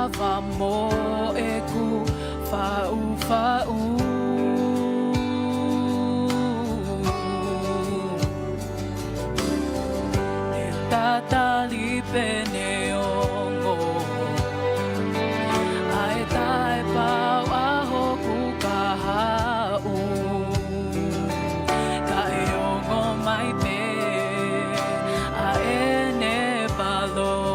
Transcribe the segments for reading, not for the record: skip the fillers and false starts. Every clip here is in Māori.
lava mo e ku fa'u e tatali pene ongo ai tai pau aho ku kahau ka e ongo mai pe a ene palo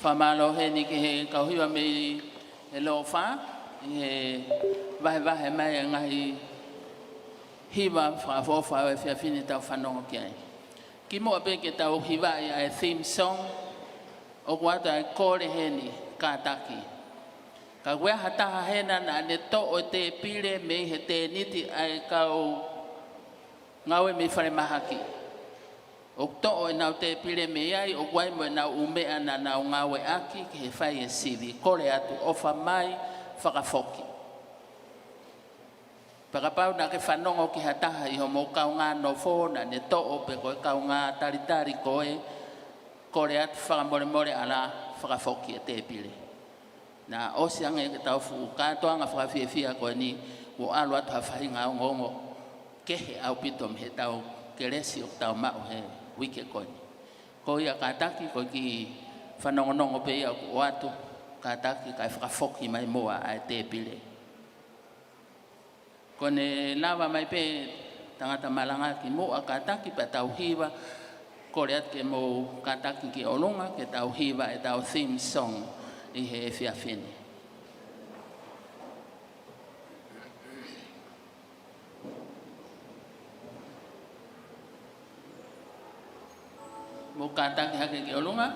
whamalo he ni ki he kauhiwa me he lo wha, he wahe mai ngahi hiwa whafofa e whiawhine tau whanongo ki ai. Ki mua pe ke tau hiwa ia e theme song, o kuata e kore he ni kātaki. Ka wea hataha hena na ne to o te pile me he te niti ai kau ngawe me whare mahaki. O to o nau te pile me ai o wai mo nau umea na nau ngawe aki ki he whai e sivi. Kore atu ofa mai whakafoki. Pakapau na ke whanongo ki hataha i ho mo kau ngā no fō na ne to o pe koe kau ngā taritari koe. Kore atu whakamore ala whakafoki e te pile. Na o sianga e tau fu katoa nga whakawhiawhia koe ni o alo atu hawhahi ngā ngongo kehe au pitom he tau keresi o tau mau he wike koe ni. Ko ia kātaki koe ki whanongonongo pe ia o atu kātaki kai whakafoki mai moa ai te pile. Ko ne lawa mai pe tangata malanga ki moa kātaki pa tau hiwa kore atu ke mo kātaki ki olunga ke tau hiwa e tau theme song i he whiawhine. Mo kātaki hake ki olunga.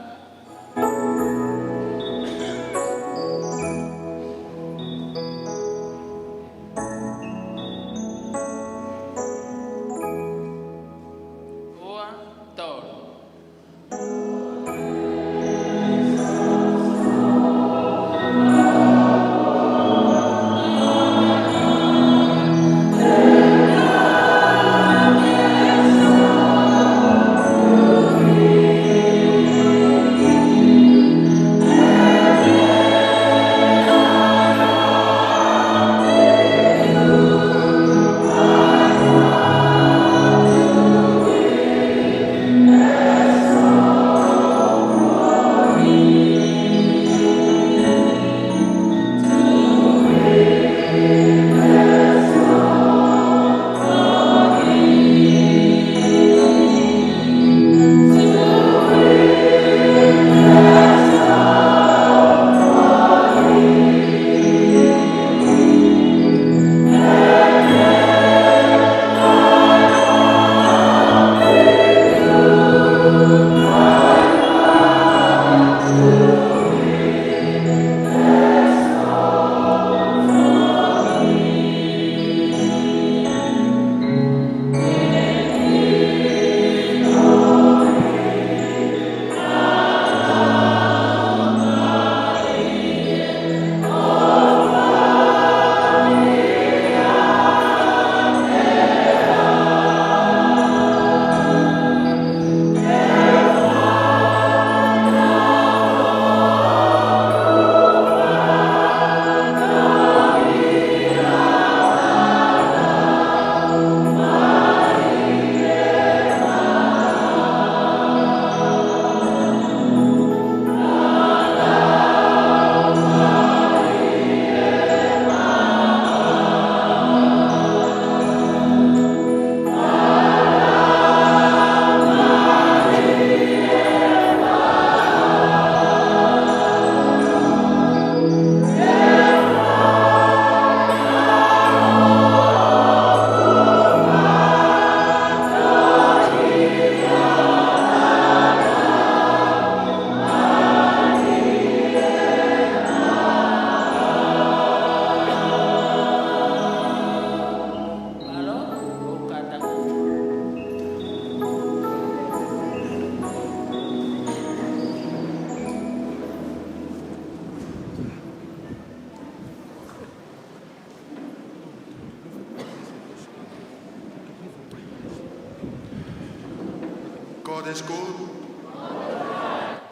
God is good.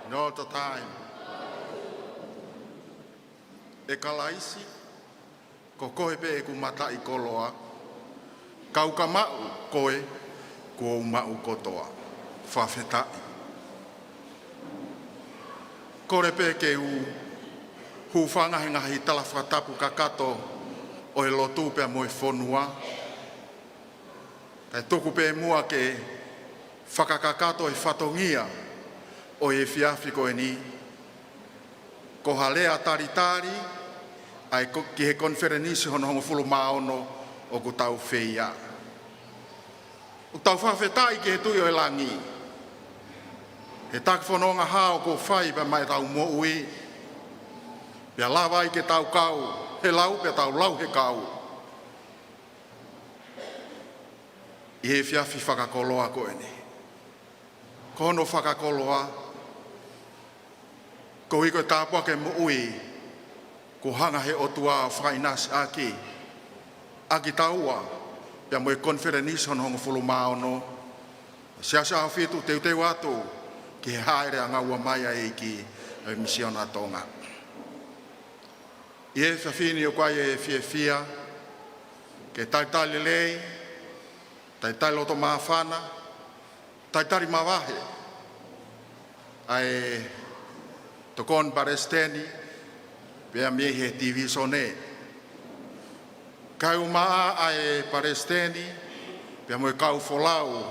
And all the time. E kalaisi, ko koe pe e ku mata I koloa, kau ka mau koe, ko mau kotoa, whawhetai. Kore pe ke hu whangahi ngahi talawhatapu ka kato o e lotu pe mo e whonua. Kai toku pe mua ke whakakakato e whatongia o e whiawhi koe ni. Ko halea taritari ai ki he konferenisi hono hongo fulu maono o ku tau whia. O tau whawhetai ki he tui o e langi. He tak whanonga hao ko whai pa mai tau mo ui. Pia lawa i ke tau kau, he lau pia tau lau he kau. I he whiawhi whakakoloa koe ni. Kono whakakoloa, ko i koe tāpua ke mo ui, ko hanga he otua o whainas aki. Aki taua, pia mo e conferenison hongo fulu maono, siasa o fitu te watu, ki he haere a ngaua mai e ki misiona Tonga. I e whiawhini o kai e whiawhia, ke taitali lei, taitali loto maafana, taitari mawahe, ai tokon paresteni, pia mie he TV sone. Kai umaa ai paresteni, pia moe kau folau,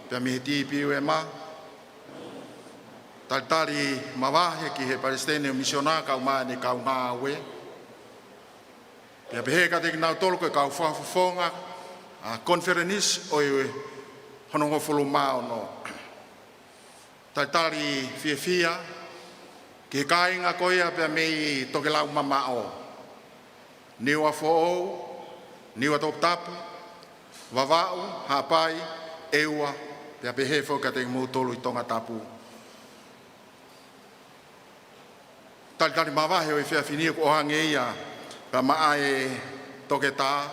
pia mie he TV uema, taitari mawahe ki he paresteni o misiona kau maa ni kau ngāwe, pia pehe ka teki nau tolu koe kau whafonga, conferenis o i honongo fulu mao no. Taitari whiawhia, ki kāinga koea pia mei toke lau mamao. Niwa fo'ou, niwa Tongatapu, Vavau, hapai, eua, pia pehe whoka teki mūtolu i Tongatapu. Taitari mawahe o i whiawhinia ko ohangeia, pia maa e toke tā,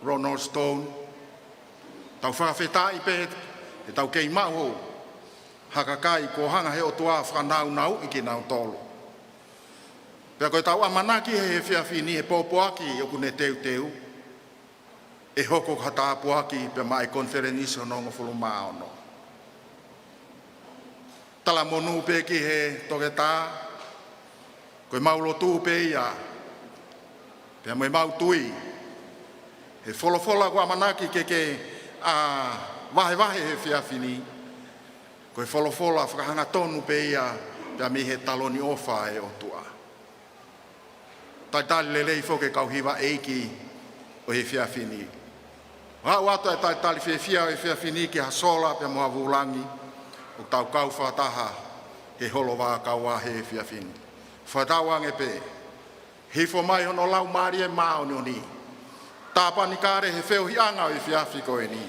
Ronald Stone, tau whawhetā i pēt, e tau kei maho, hakakai ko hanga he o tua whanau nau i ki nau tolo. Pea koe tau amanaki he whiawhini he pōpoaki o kune teu, e hoko hatapuaki pea mai conferenisi o nongo fulu maono. Tala monu pe ki he toke tā, koe maulo tū pe ia, pea moe mau tui, he wholofola kua manaki ke wahe he whiawhini. Koe wholofola whakahanga tonu pe ia pia mi he taloni ofa e o tua. Taitali lelei whoke kauhiwa eiki o he whiawhini. Hau ato e taitali whiawhia o he whiawhini ki hasola pia moa vulangi o tau kau whataha he holo Vakaua he whiawhini. Whatawange pe, hifo mai hono lau maari e mao ni oni. Tāpani kāre he wheo hianga o i whiawhi koe ni.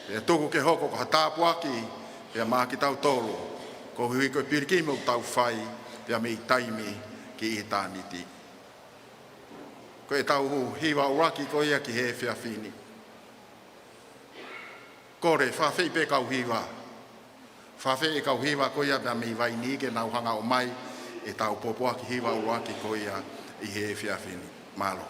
E tuku ke hoko ko hatapuaki, pia maa ki tau tolo, ko hui koe pirikimo tau whai, pia me i taimi ki i tāniti. Ko e tau hiwa uraki ko ia ki he whiawhini. Kore, whawhi pe kau hiwa. Whawhi e kau hiwa ko ia pia me i Vaini ke nau hanga o mai, e tau popoaki hiwa uraki ko ia i he whiawhini. Malo.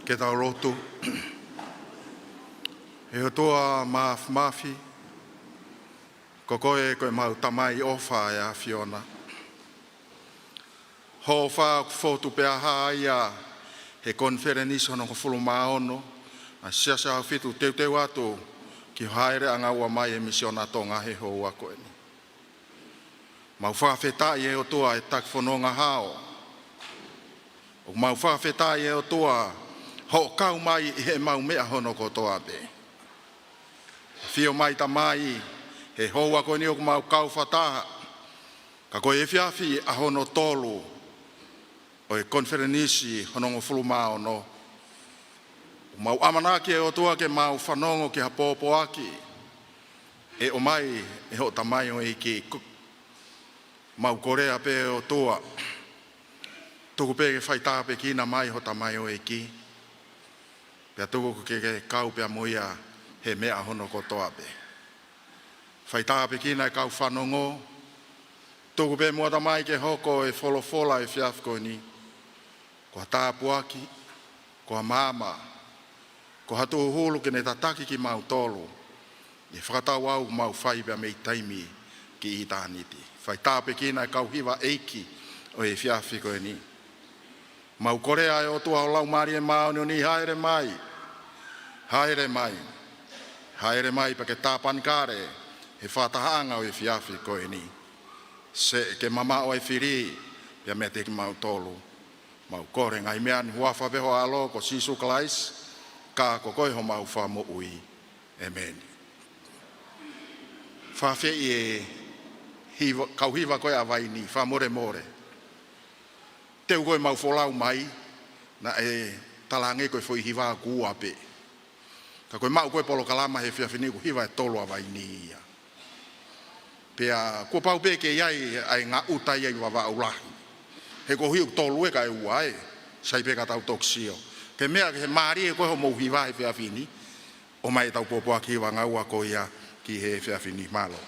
ke tau rotu. E o toa mafi, ko koe koe mau tamai ofa e a Fiona. Ho wha fotu pe aha ia he konferenisi hono ko fulu maono, a siasa fitu teu atu ki haere anga ua mai e misiona Tonga he ho ua koe ni. Mau whawhetai e o toa e tak whanonga hao. O mau whawhetai e o toa ho kau mai i he mau mea hono ko toa pe. Fio mai ta mai he hoa koe ni o mau kau whataha. Ka koe e whiawhi a hono tolu o e konferenisi honongo fulu mao no. O mau amanaki e o toa ke mau whanongo ki ha pōpo aki. E o mai e ho tamai o iki mau korea pe o toa. Tuku pe ke whaita pe kina mai ho tamai o iki. Pea tuku ke kau pe moia he mea hono ko toa pe. Whaita pe kina e kau whanongo. Tuku pe mua tamai ke hoko e wholofola e whiafko ni. Ko tāpu aki, ko mama, ko hatu hulu ke ne tataki ki mau tolu. E whakatau au mau whai pea mei taimi ki i tāniti. Whai tāpe kina e kau hiwa eiki o e whiawhi koe ni. Mau korea e o tua o lau mari e mao ni haere mai. Haere mai. Haere mai pa ke tāpan kare he whatahaanga o e whiawhi koe ni. Se ke mama o e whiri pia mea te ki mau tolu. Mau kore ngai mea ni huafa peho alo ko sisu kalais ka ko koe ho mau wha mo ui. Amen. Whawhi e kau hiwa koe a Vaini, wha more more. Teu koe mau wholau mai, na e talange koe whoi hiwa kua pe. Ka koe mau koe polo kalama he whiawhini ko hiwa e tolo a Vaini ia. Pea kua pau pe ke iai ai ngā utai ai wawa ulahi. He ko hiu tolu e ka e uae, sai pe ka tau toksio. Ke mea ke he maari e koe ho mou hiwa he whiawhini, o mai tau popoa ki hiwa ngau a ko ia ki he whiawhini malo.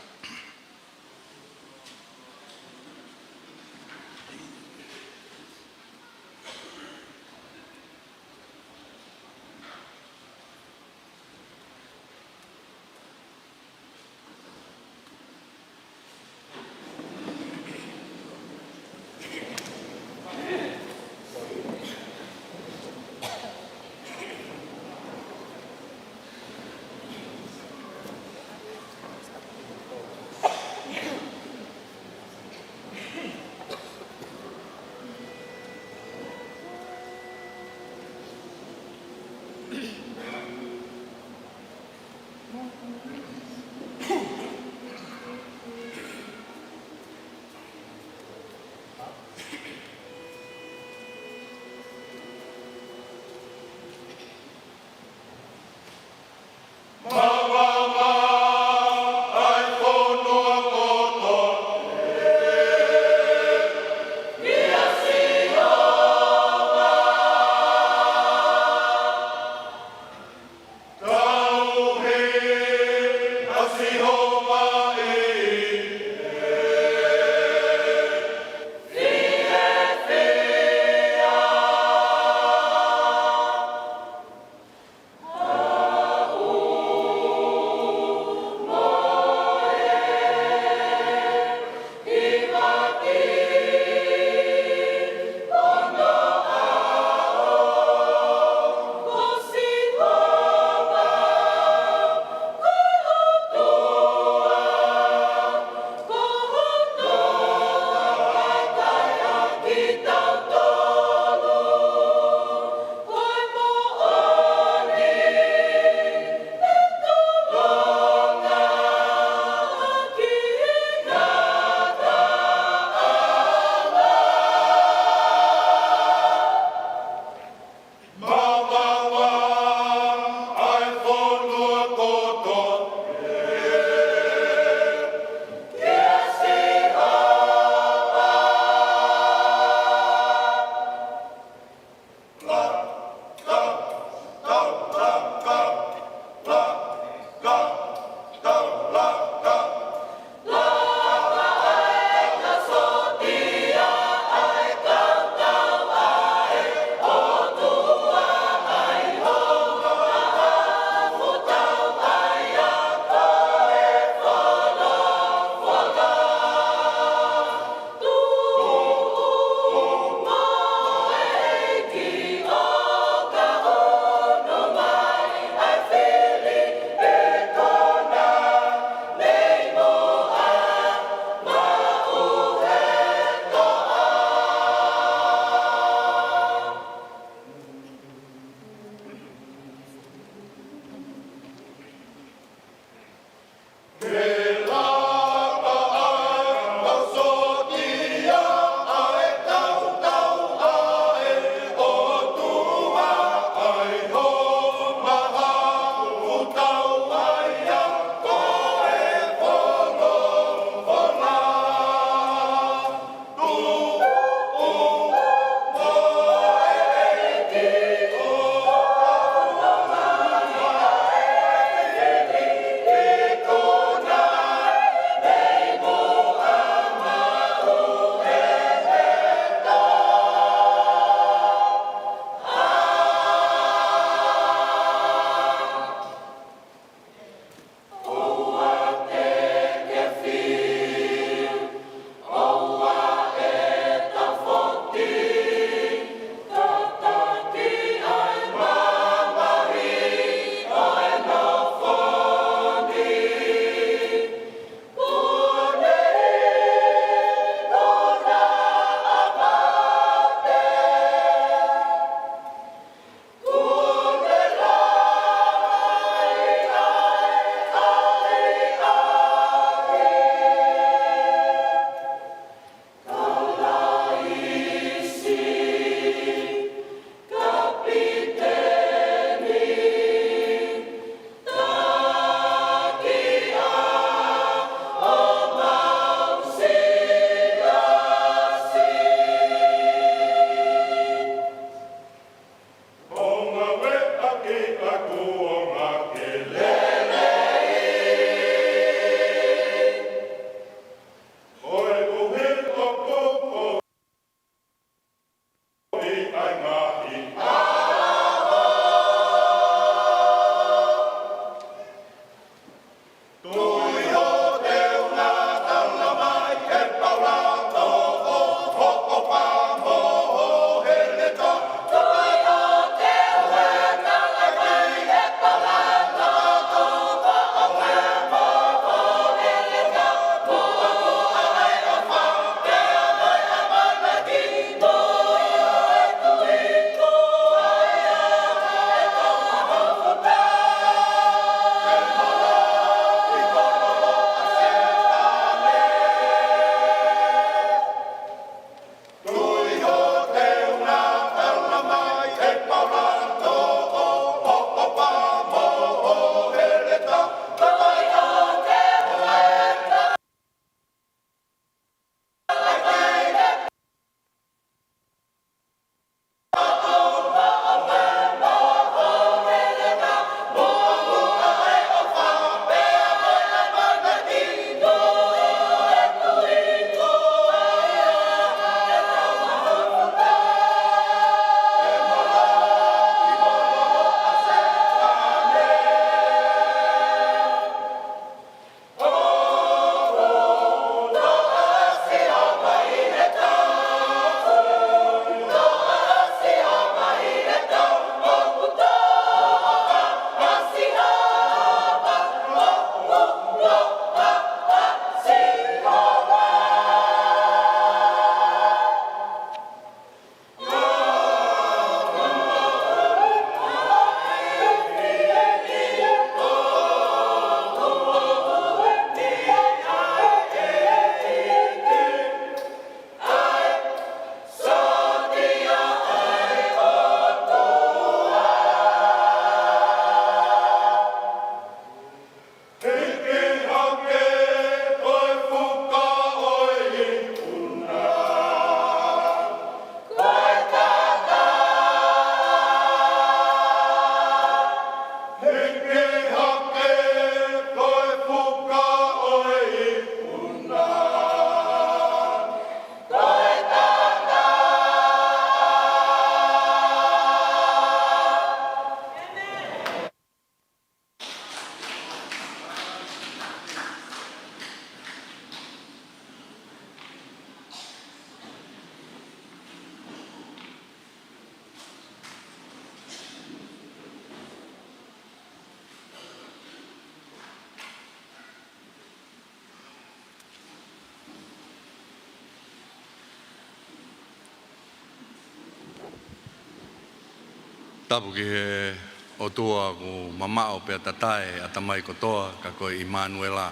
Tapu ki he o tua ku mamao pe tatae atamai kotoa ka koe Immanuela.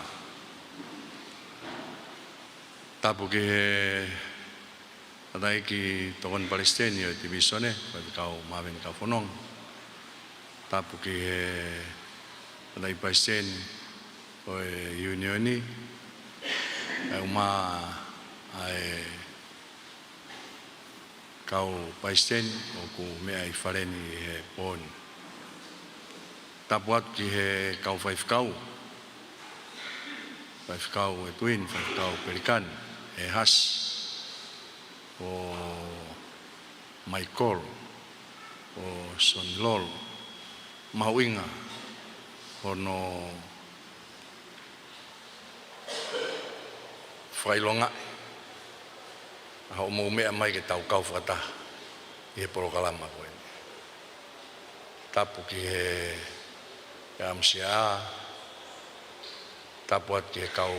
Tapu ki he tatai ki tokon Palestinio ti bisone pa kau maven ka fonong. Tapu ki he tatai Palestin o unioni e uma ai kau Palestin o ku mea I whareni he pon. Tapu atu ki he kau whaifkau e twin, whaifkau Pelikan e has o Michael o Sonilol Mauinga hono whailonga hau mo mea mai ke tau kau whata I he porokalama koe. Tapu ki he amsia tapu at ki he kau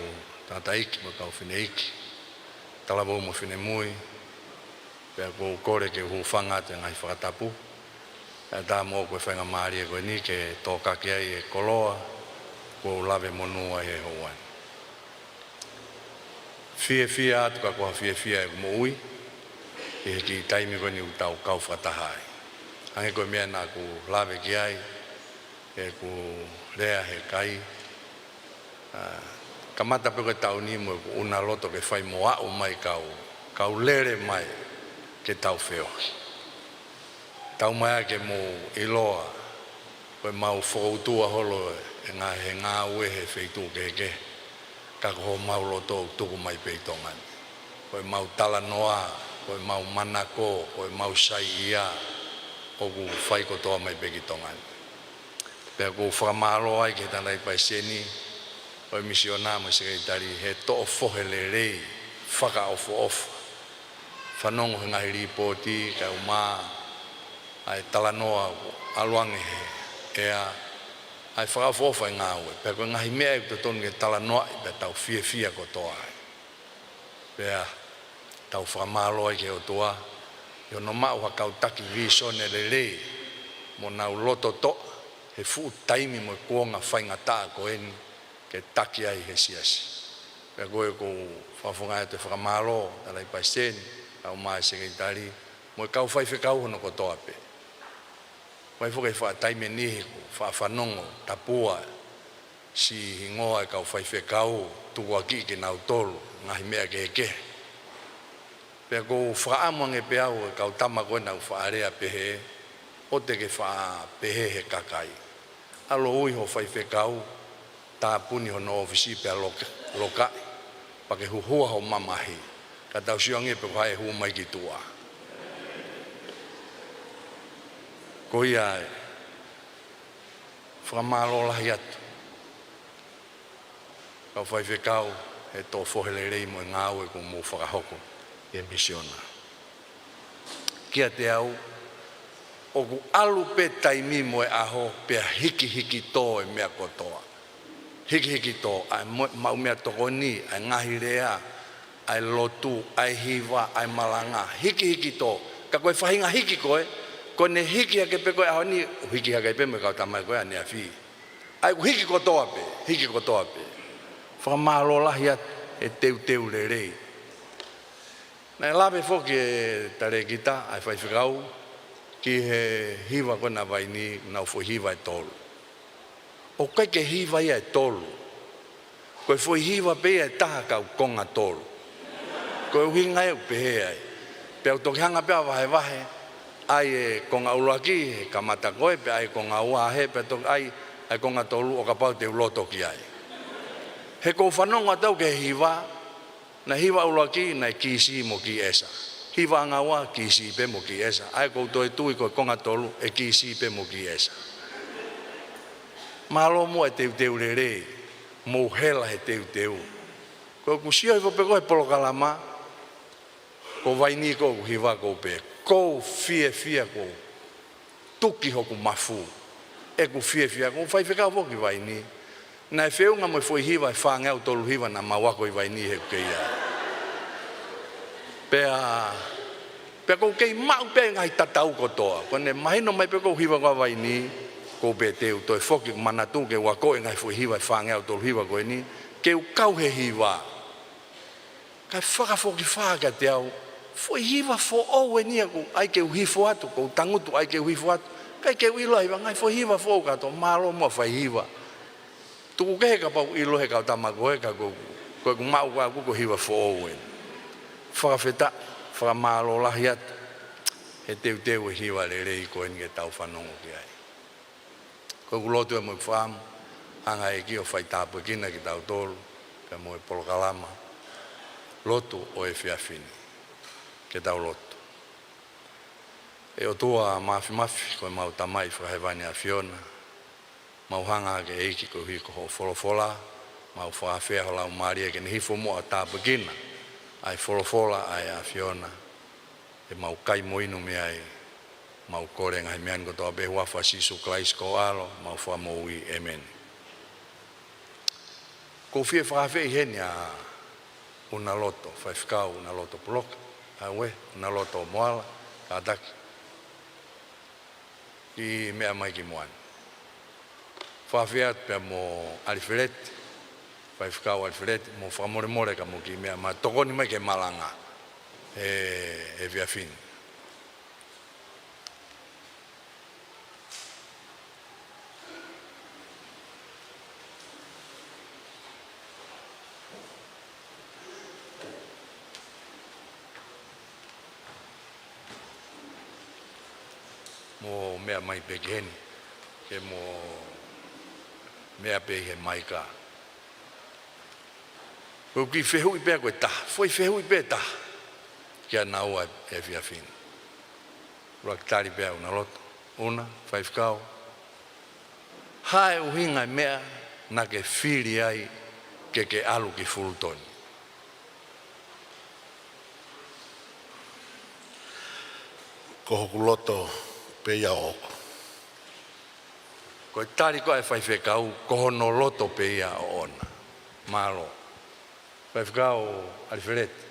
tataiki mo kau whineiki talabo mo whine mui pea kou kore ke hufanga te ngai whakatapu pea tā mo koe whainga maari e koe ni ke tōkaki ai e koloa kou lave monua he houan. Fie atu ka koha fie e mo ui e he ki taimi koe ni utau kau whatahai. Ange koe mea nā ku lave ki ai e ku rea he kai kamata pe koe tau ni mo ku una loto ke whai mo au mai kau lere mai ke tau whiohi. Tau mai ke mo iloa koe mau whakautua holo e ngā he ngā ue he wheitu ke ka koho mau loto tuku mai peitongan. Koe mau tala noa, koe mau manako, koe mau sai ia o ku whai kotoa mai pekitongan. Pea ku whakamalo ai ke tanai paiseni o misiona mo sekretari he to fohe le rei whaka ofa whanongo he ngahi ripoti ka uma ai talanoa aluange he ea ai whaka ofa ngā ue pea koe ngahi mea e kutotonu ke talanoa i pea tau fia kotoa ai pea tau whakamalo ai ke o toa yo no mau hakau taki visone le rei mo nau loto to he fu taimi mo kuonga whainga taa ko eni ke taki ai he siasi. Pea koe ko whawhunga te whakamalo talai paiseni au mai sekretari mo e kau whaiwhekau hono kotoa pe. Wai whukai wha taime nihi ko whanongo tapua si hingoa e kau whaiwhekau tukua ki ke nau tolu ngahi mea ke. Pea ko whaamuange pe au e kau tama koe nau whaarea pehe o te ke wha pehe he kakai. Alo ui ho whaiwhekau tā puni hono ofisi pe loka pake huhua ho mamahi ka tau siange pe kai hu mai ki tua ko ia whamalo lahi atu ka whaiwhekau he tō whohelere mo ngāu e ko mō whakahoko e misiona kia te au o ku alu pe taimi mo e aho pe hiki tō e mea kotoa hiki tō ai mau mea toko ni ai ngahi rea ai lotu ai hiva ai malanga hiki tō ka koe whahinga hiki koe ne hiki hake pe koe aho ni hiki hake pe me kau tamai koe ane a whi ai ku hiki kotoa pe whamalo lahi atu e teu le rei nai lawe whoki e tare kita ai whaiwhikau ki he hiva koe na Vaini nau fo hiva e tolu o kai ke hiva ia e tolu koe foi hiva pe e taha kau konga tolu koe uhinga e upehe ai pe au toki hanga pea vahe ai e konga uloaki he kamata koe pe ai konga uahe pe toki ai konga tolu o kapau te uloto ki ai he kou whanonga tau ke hiva na hiva uloaki na kisi mo ki esa hiva anga ua kisi pe mo ki esa ai kou toi tui koe konga tolu e kisi pe mo ki esa malo mo e teu le rei mo hela he teu ko kusio i pe ko polo kalama ko Vaini ko hiva ko pe ko fie ko tuki hoku mafu e ku fie ko fai fika vo ki Vaini na feu nga mo foi hiva fa nga tolu hiva na mawako i Vaini he ke ia pe Pe ko ke mau pe ngai tatau ko toa. Ko ne mahino mai pe ko hiwa ko Vaini ko pe teu to foki manatu ke wa ko ngai fu hiwa fanga to hiwa ko ni ke u kau he hiwa. Ka whaka foki whaka te au foi hiwa fo o e nia ko ai ke uhifo atu ko tangutu ai ke uhifo atu kai ke ilo hiwa ngai foi hiwa fo ka to malo mo fai hiwa tu ke ka pa ilo he ka tama ko he ka ko mau ko hiwa fo o e whaka feta whaka malo la hiat he teu hiwa le rei ko en ke tau whanongo ki ai ko lotu e mo wham anga e ki o whai tāpu kina ki tau tolu pe mo e polokalama lotu o e whiawhini ke tau lotu. E o tua mafi koe mau tamai whakahewani a Fiona, mau hanga ke eiki ko hiko ho wholofola, mau whakawhea ho lau Maria ke nihifo mo a tāpakina, ai wholofola ai a Fiona, e mau kai moinu me ai, mau kore ngai mean ko toa behua whasisu klais ko alo, mau whamoui amen. Ko whie whakawhea heni a una loto, whaifkau una loto puloka, awe, una loto moala, kataki. I mea mai ki moan. Whawhiat pia mo alifireti, whaifkau alifireti, mo whamore ka mo ki mea, ma tokoni mai ke malanga, e viafini. Mo mea mai pe geni, ke mo mea pe he mai ka. Ko ki whehui pe koe ta, foi whehui pe ta, kia naua e whiawhini. Ruak tari pe una loto, una, whaifkau. Hae uhinga mea na ke whiri ai ke alu ki fulutoni. Ko hoku loto pe ia oko. Ko tari ko e whaifekau, ko hono loto pe ia o ona. Malo. Whaifekau alifireti.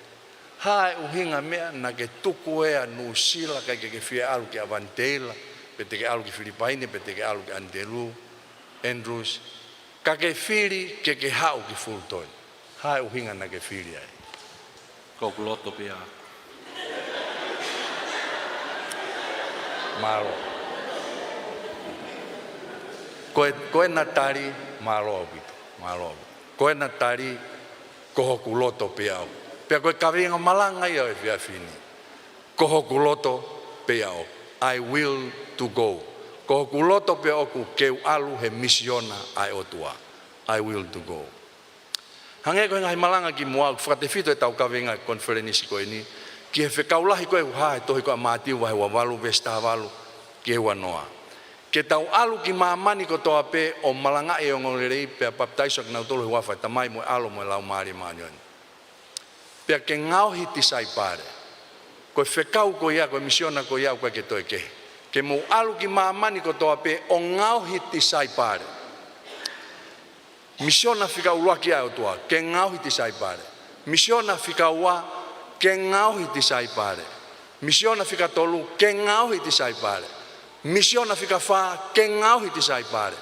Hae uhinga mea na ke tuku ea nusila kai ke whia alu ki Avanteila, pe te ke alu ki Filipaine, pe te ke alu ki Andelu, Andrews. Ka ke whiri ke hau ki fulutoni. Hae uhinga na ke whiri ai. Ko loto pe ia. Malo. Koe na tari malo abito, malo. Koe na tari ko hoku loto pe au. Pea koe kawinga malanga ia e whiawhini. Ko hoku loto pe au. I will to go. Ko hoku loto pe oku keu alu he misiona ai otua. I will to go. Hange koe ngai malanga ki mua, whakatewhito e tau kawinga konferenisi koe ni. Ki he whekaulahi koe hae tohi koe mātiu wahe wa walu, vesta walu, ki he wanoa. Ke tau alu ki maamani ko toa pe o malanga e o ngorerei pea baptaiso ki nau tolu he wawhai tamai mo e alo mo e lau maari maanioni. Pea ke ngau hiti sai pare. Koe whekau ko ia, koe misiona ko ia koe ke toi ke. Ke mo alu ki maamani ko toa pe o ngau hiti sai pare. Misiona whika ulua ki au toa, ke ngau hiti sai pare. Misiona whika ua, ke ngau hiti sai pare. Misiona whika tolu, ke ngau hiti sai pare. Misiona whika wha, ke ngau hiti sai pare.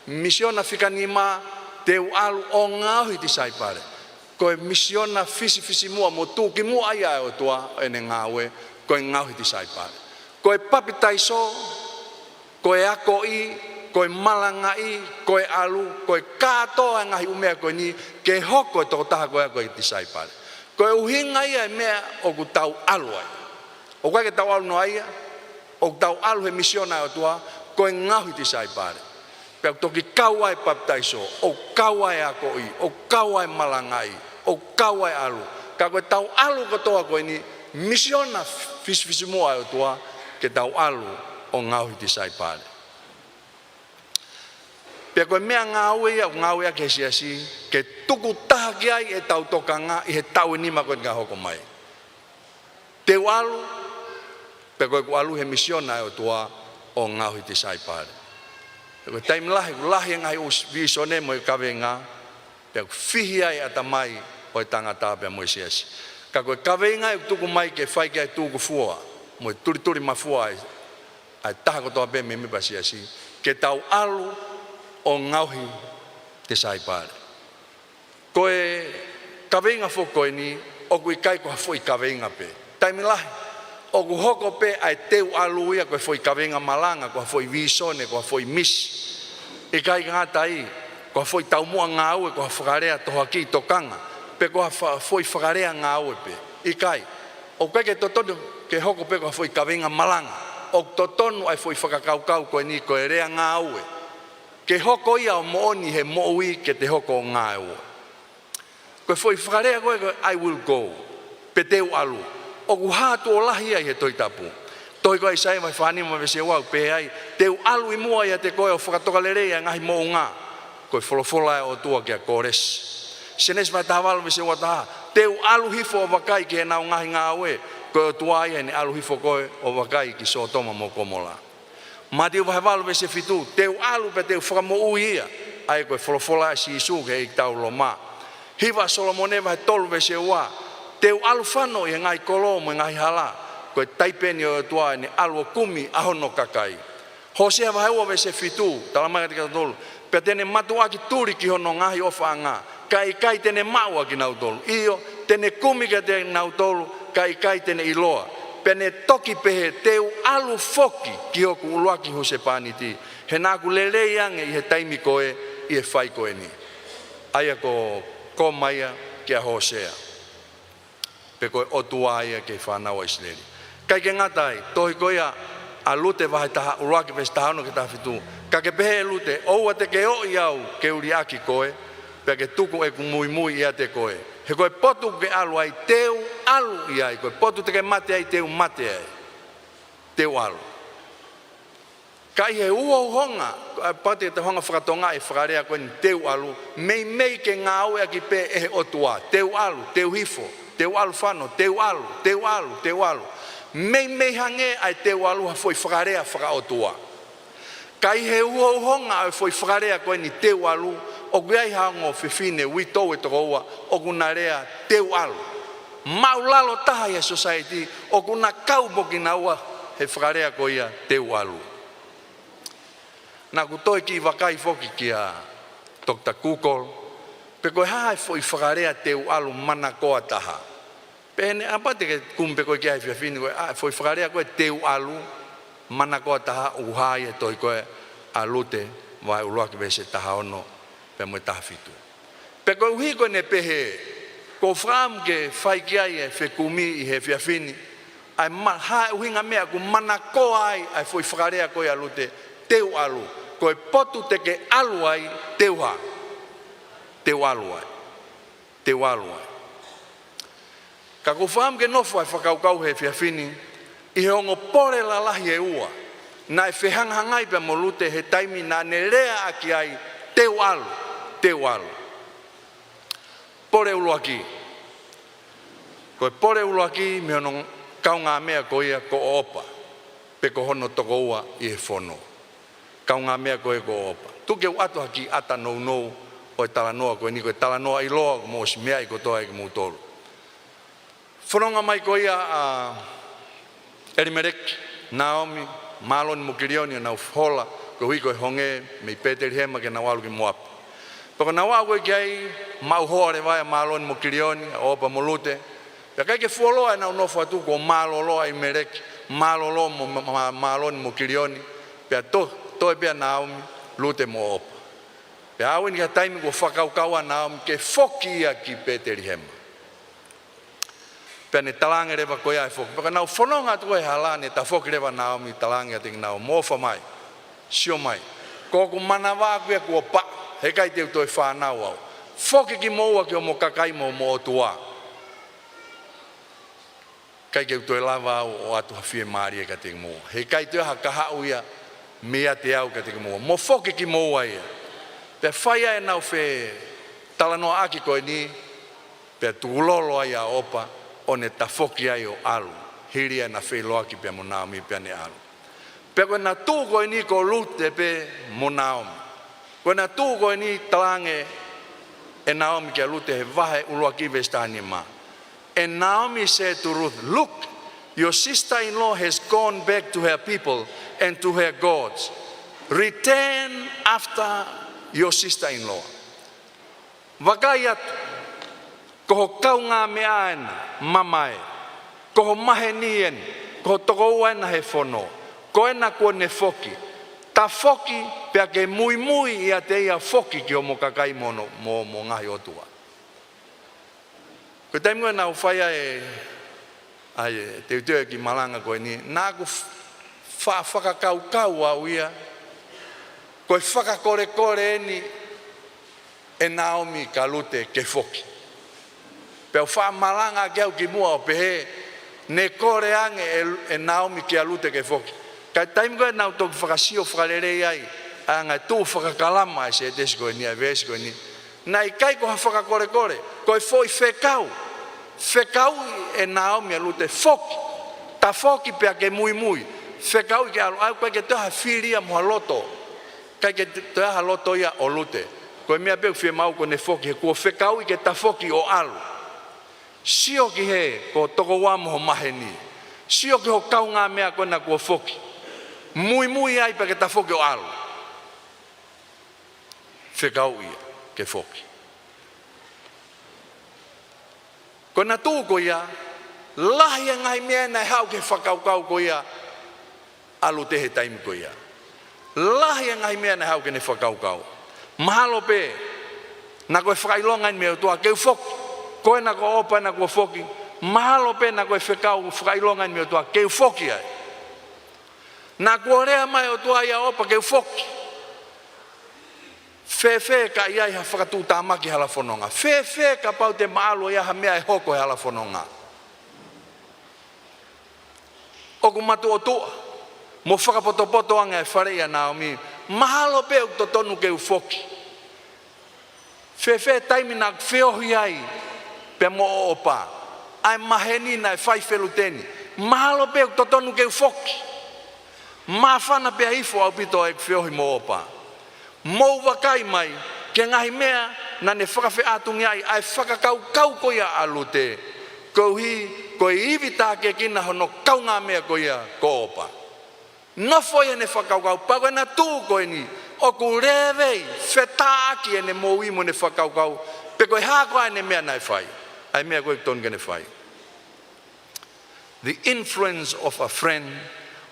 Misiona whika nima, teu alu o ngau hiti sai pare. Koe misiona fisi mua, mo tūki mua ai o toa, ene ngawe, koe ngau hiti sai pare. Koe papitaiso, koe ako i, koe malanga i, koe alu, koe katoa ngahi umea koe ni, ke hoko e toko taha koe ako hiti sai pare. Koe uhinga ia e mea o ku tau alu ai. O koe ke tau alu no aia, o ku tau alu he misiona o tua, koe ngau hiti sai pare. Pea toki kauai paptaiso, o kauai ako i, o kauai malanga i, o kauai alu. Ka koe tau alu katoa koe ni, misiona fisi mua o tua, ke tau alu o ngau hiti sai pare. Pea koe mea ngau ia ke siasi, ke tuku taha ki ai e tau tokanga i he tau enima koe ngā hoko mai. Teu alu, pea koe ku alu he misiona o tua o ngau hiti sai pare. Pea koe taim lahi ngai visone mo i kawenga, pea ku whihi ai ata mai o i tangata pea mo i siasi. Ka koe kawenga i tuku mai ke whai ki ai tuku fua, mo turi mafua ai taha ko toa pe me pasi asi ke tau alu o ngauhi te sai pare koe kawenga fo koe ni o kui kai ko foi kawenga pe taimilahi o ku hoko pe ai teu alu ia ko foi kawenga malanga ko foi visone ko foi mis e kai ngata ai ko foi tau mua ngau ko whakarea toha ki tokanga pe ko foi whakarea ngau pe i kai o kai ke totono ke hoko pe ko foi kawenga malanga o totono ai foi whakakaukau ko ni ko e rea ngau ke hoko ia o mooni he moui ke te hoko ngau ko foi whakarea ko I will go pe teu alu o ku hatu o lahi ai he Tongatapu toi ko sai mai fani mo se wa pe ai teu alu i mua ia te ko o whakatokalere ia ngahi mo nga ko folofola o tua ke kores senes vai taval me se wa ta teu alu hifo vakai ke na ngahi ngawe ko tua ia ni alu hifo ko o vakai ki so toma mo komola ma tiu vai val me se fitu teu alu pe teu whakamo uia ai ko folofola si su ke i tau loma hiva solomone vai tolu me se wa teu alu fano i ngai kolo mo ngai hala ko taipeni o tua ni alu kumi ahono kakai Hosea vai o se fitu talama ka tolu pe tene matua ki turi ki hono ngahi o fanga kai tene maua ki nautolu io tene kumi ka te nautolu kai tene iloa pene toki pehe teu alu foki ki o ku uloaki hose paniti he na ku lele yang i he taimi koe i he fai koe ni aia ko maia ki a Hosea pe koe o tuaia ke whanau Israeli kai ke ngatai tohi koea a lute vai taha uloaki pes tahano ke taha fitu ka ke pehe lute oua te ke o iau ke uriaki koe pe ke tuku e ku mui ia te koe he koe potu ke alu ai teu alu iai koe potu te ke mate ai teu mate ai teu alu kai he ua honga pati te honga whakatonga e whakarea koe ni teu alu mei ke ngā ue aki pe e o tua teu alu, teu hifo teu alu whano, teu alu mei hange ai teu alu ha foi whakarea whakaotua kai he ua honga e foi whakarea koe ni teu alu o guai hango whiwhine wito e tokoua o kuna rea teu alu maulalo taha ia society o kuna kauboki na ua he whakarea koe ia teu alu na kutoi ki wakai foki ki a Dr. Kukol pe koe hae foi whakarea teu alu mana koa taha pene apate ke kumpe koe ki ai whiwhine koe foi whakarea koe teu alu mana koa taha uhai e toi koe a lute vai uloaki vese taha ono pe mo taha fitu pe koe uhi koe ne pehe ko wham ke whai ki ai e whekumi i he whiwhine ai hae uhinga mea ku mana koa ai foi whakarea koe a lute teu alu koe potu te ke alu ai teu alu ai ka ko wham ke nofu ai whakaukau he whiwhine i he ongo pore la lahi e ua na e whehangangai pe mo lute he taimi na ne rea aki ai teu alu pore uloaki koe pore uloaki me hono kaunga mea ko ia ko opa pe ko hono toko ua i he whono kaunga mea ko e ko opa tuke atu haki ata nou o e talanoa koe ni koe talanoa i loa mo si mea i ko toa i ko mutolu whanonga mai ko ia Elimelek, Naomi, Malon Mukirioni na ufola ko hui ko honge me Peter Hema ke na walu ki moap. Poko na walu ki ai mau hore vai Malon Mukirioni opa molute. Ya kai ke foloa na no fatu ko malolo ai Melek, malolo Malon Mukirioni. Pe to pe Naomi lute mo opa. Pe awin ka time ko whakaukaua Naomi ke foki ki Peter Hema. Pene talange rewa koe ai foki. Paka nau whanonga tu e halane ta foki rewa Naomi talange ating nau mofa mai, sio mai. Koko mana wāku e kua pa, he kai teu toi whanau au. Foki ki moua ki o mo kakai mo otua. Kai keu toi lava au o atu hawhie maari e ka ting moua. He kai teu hakahau ia mea te au ka ting moua. Mo foki ki moua ia. Pe whaia e nau whe talanoa aki koe ni, pe tuulolo ai a opa, o ne tafoki ai o alu hiria na wheloaki pe mo Naomi pe ne alu pe koe na tū koe ni ko lute pe mo Naomi koe na tū koe ni talange e Naomi ke lute he vahe uloaki vestani ma and Naomi said to Ruth, look, Your sister-in-law has gone back to her people and to her gods. Return after your sister-in-law. Vakaiat, koho kaunga meaena, mamae, koho mahenien, koho tokouena he fono, koena kone foki, ta foki pea ke mui ia te ia foki ki o mo kakai mono mo ngahi otua. Ko taimua nau whaia ai te utua ki malanga koe ni, nā ku whakakau au ia, koe whakakore ni e Naomi ka lute ke foki. Pea wha malanga ki au ki mua o pehe, ne kore ange e Naomi ki a lute ke foki. Kai taimua nau toki whakasio whakarerei ai, anga tū whakakalama e se tesi koe ni, a vesi koe ni. Nai kai ko ha whakakore, koe foi whekau. Whekau e Naomi a lute foki. Ta foki pea ke mui. Whekau ke alo, au kai ke toha whiria moha loto. Kai ke toha loto ia o lute. Koe mea peo whia mau ko ne foki he kua whekau ke ta foki o alu. Sio ki he ko toko wā moho maheni. Sio ki ho kau ngā mea koe na kua foki. Mui ai pea ke ta foki o alu. Whekau ia ke foki. Ko na tū ko ia, lahi ngai mea nai hau ke whakaukau ko ia, alu te he taimi ko ia. Lahi ngai mea nai hau ke ne whakaukau. Mahalo pe, na koe whakailonga mea utua, keu foki, koe na ko opa na ko foki, mahalo pe na koe whakailonga mea utua, keu foki ai. Na ko rea mai utua ia opa, keu foki. Fefe ka ia ha whakatū tāmaki hala whanonga. Fefe ka pau te maalo ia ha mea e hoko hala whanonga. Oku matu o tua. Mo whakapoto anga e whareia Naomi. Mahalo pe o totonu ke ufoki. Fefe taimi na whiohi ai. Pe mo opa. Ai maheni na e whai wheluteni. Mahalo pe o totonu ke ufoki. Mawhana pe hifo au pito e whiohi mo opa. Mou wakai mai, ke ngahi mea, na ne whakawhi atungi ai whakakau ko ia alute. Ko iwi tā ke kina hono kau ngā mea ko ia ko opa. Nofo ia ne whakaukau, pakoe na tū koe ni, o ku rewei, whetaaki e ne mou imo ne whakaukau, pe koe hāko ai ne mea nai whai. Ai mea koe tonga ne whai. The influence of a friend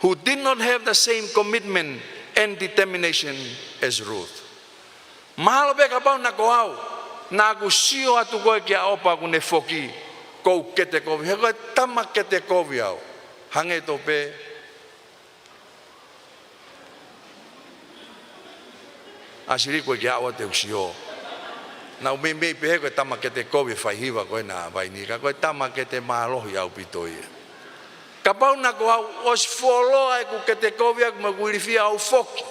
who did not have the same commitment and determination as Ruth. Mahalo pe ka pau na ko au, na ku sio atu koe kia opa ku ne foki, kou kete kovi, he koe tama kete kovi au. Hange to pe, asiri koe kia awa te usio. Na umei pe he koe tama kete kovi whai hiwa koe na Vaini, ka koe tama kete mahalohi au pitoia. Ka pau na ko au os foloa e ku kete kovia ku maguirifia au foki.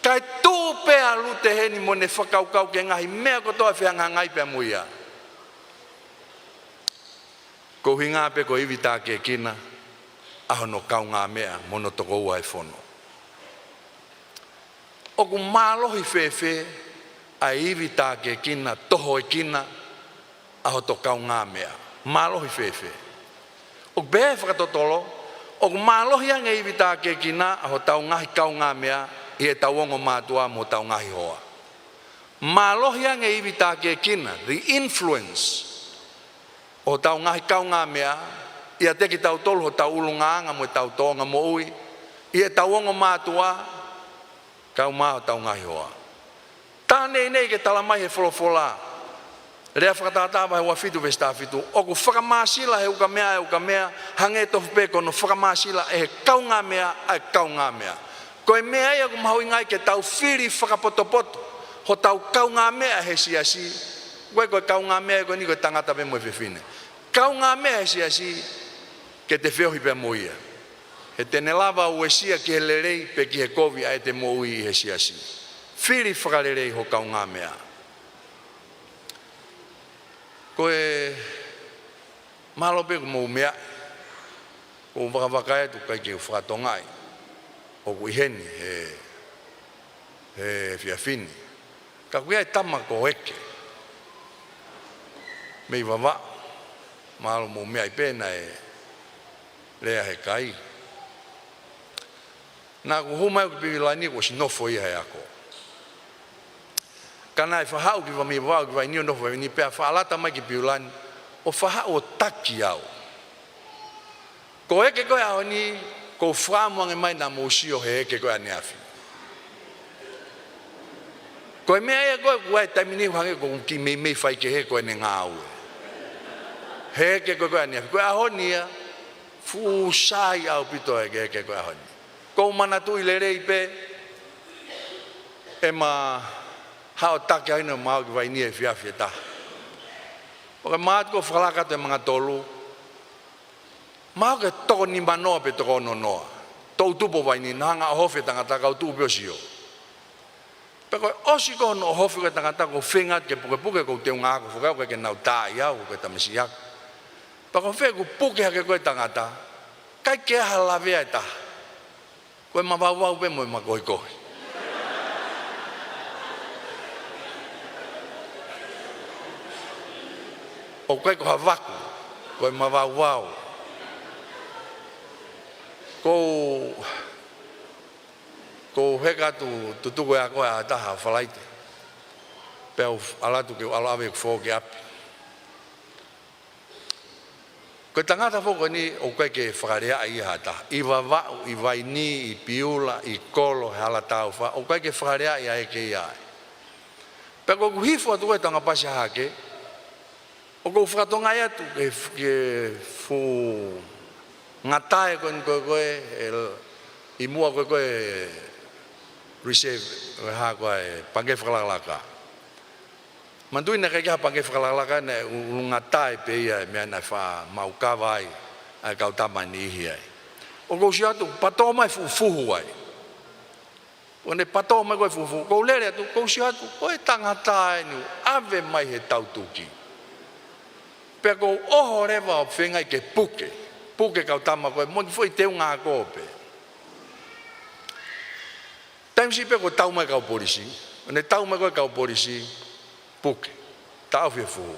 Kai tū pe alu te heni mo ne whakaukau ke ngahi mea ko toa whianga ngai pe muia. Ko hinga pe ko iwi tā ke kina, ahono kau ngā mea mono toko ua e whono. O ku mālohi whewhe, a iwi tā ke kina, toho e kina, aho to kau ngā mea. Mālohi whewhe. O behe whakatotolo, o mālohi ange iwi tā ke kina, aho tau ngahi kau ngā mea, i e tau ongo mātua mo tau ngahi hoa. Mālohi ange iwi tā ke kina, the influence, o tau ngahi kau ngā mea, i a teki tau tolu ho tau ulungaanga mo tau tonga mo ui, i e tau ongo mātua, kau maa tau ngahi hoa. Tāne nei ke talamai he wholofola, rea whakatātāwa he wafitu vesta fitu. Oku whakamāsila he uka mea, hange tofu peko no whakamāsila e he kau ngā mea, ai kau ngā mea. Koe mea ia ku mahui ngai ke tau whiri whakapotopoto, ho tau kau ngā mea he siasi. Koe kau ngā mea koe ni koe tangata pe moe whiwhine. Kau ngā mea he siasi, ke te whiohi pe moia. He tene lava uesia ki he lerei pe ki he kovi ai te moui he siasi. Whiri whakalerei ho kau ngā mea. Koe mahalope ku mou mea, ko whakawhakai tu kai ki u whakatongai, o ku iheni he whiawhini. Ka kuia e tama ko eke. Mei wawa, mahalo mou mea i pēna lea he kai. Nā ko humai ki Biulani ko si nofo i hei ako. Kana e whahau ki wami wau ki Vaini o nofo ni pēr whaalata mai ki Biulani o whahau o taki au. Ko eke koe au ni ko whaamuange mai nā mōsi o he eke koe ane awhi. Ko e mea ea koe kua e taimini hange ko ki mei whai ke he koe ne ngā aue. He eke koe ane awhi. Koe ahoni ia fu sai au pito e ke eke koe ahoni. Ko mana tu i lere i pe e ma hao take aina mau ki Vaini e whiawhi e ta. O ke maat ko whalaka te mga tolu mau ke toko ni manoa pe toko no noa. Tau tupo Vaini nanga hofe tangata kau tupo o sio. Pe koe osi ko no hofe ke tangata ko whengat ke puke ko te unga ko whakau ke nau tai au ke tamisi hak. Pe ko whe ko puke hake koe tangata kai ke halawea e ta. Koe mawawau pe moe makoi koe. O koe ko hawaku, koe mawawau. Ko heka tu koe a koe a taha whalaite. Peo alatu ke alawe ku whoke api. Ko tangata whoko ni o koe ke whakarea i hata. I wawau, i Vaini, i Beulah, i kolo, he ala tau wha. O koe ke whakarea i aeke i ae. Pea ko kuhifu atu koe tanga pasi hake. O ko whakatonga i atu ke fu ngatae koe i mua koe receive ha koe pange whakalaka. Mandui na kaya pange whakalaka na ngatae pe ia mea na wha maukawa ai a kautama ni ihi ai. O ko si atu pato mai fuhu ai. O ne pato mai koe fuhu. Ko lere atu ko si atu koe tangatae ni ave mai he tautuki. Pea ko oho rewa o whengai ke puke. Puke kautama koe mo foi te unga kope. Taimsi pe ko tau mai kau polisi. O ne tau mai koe kau polisi puke. Tau fie fuhu.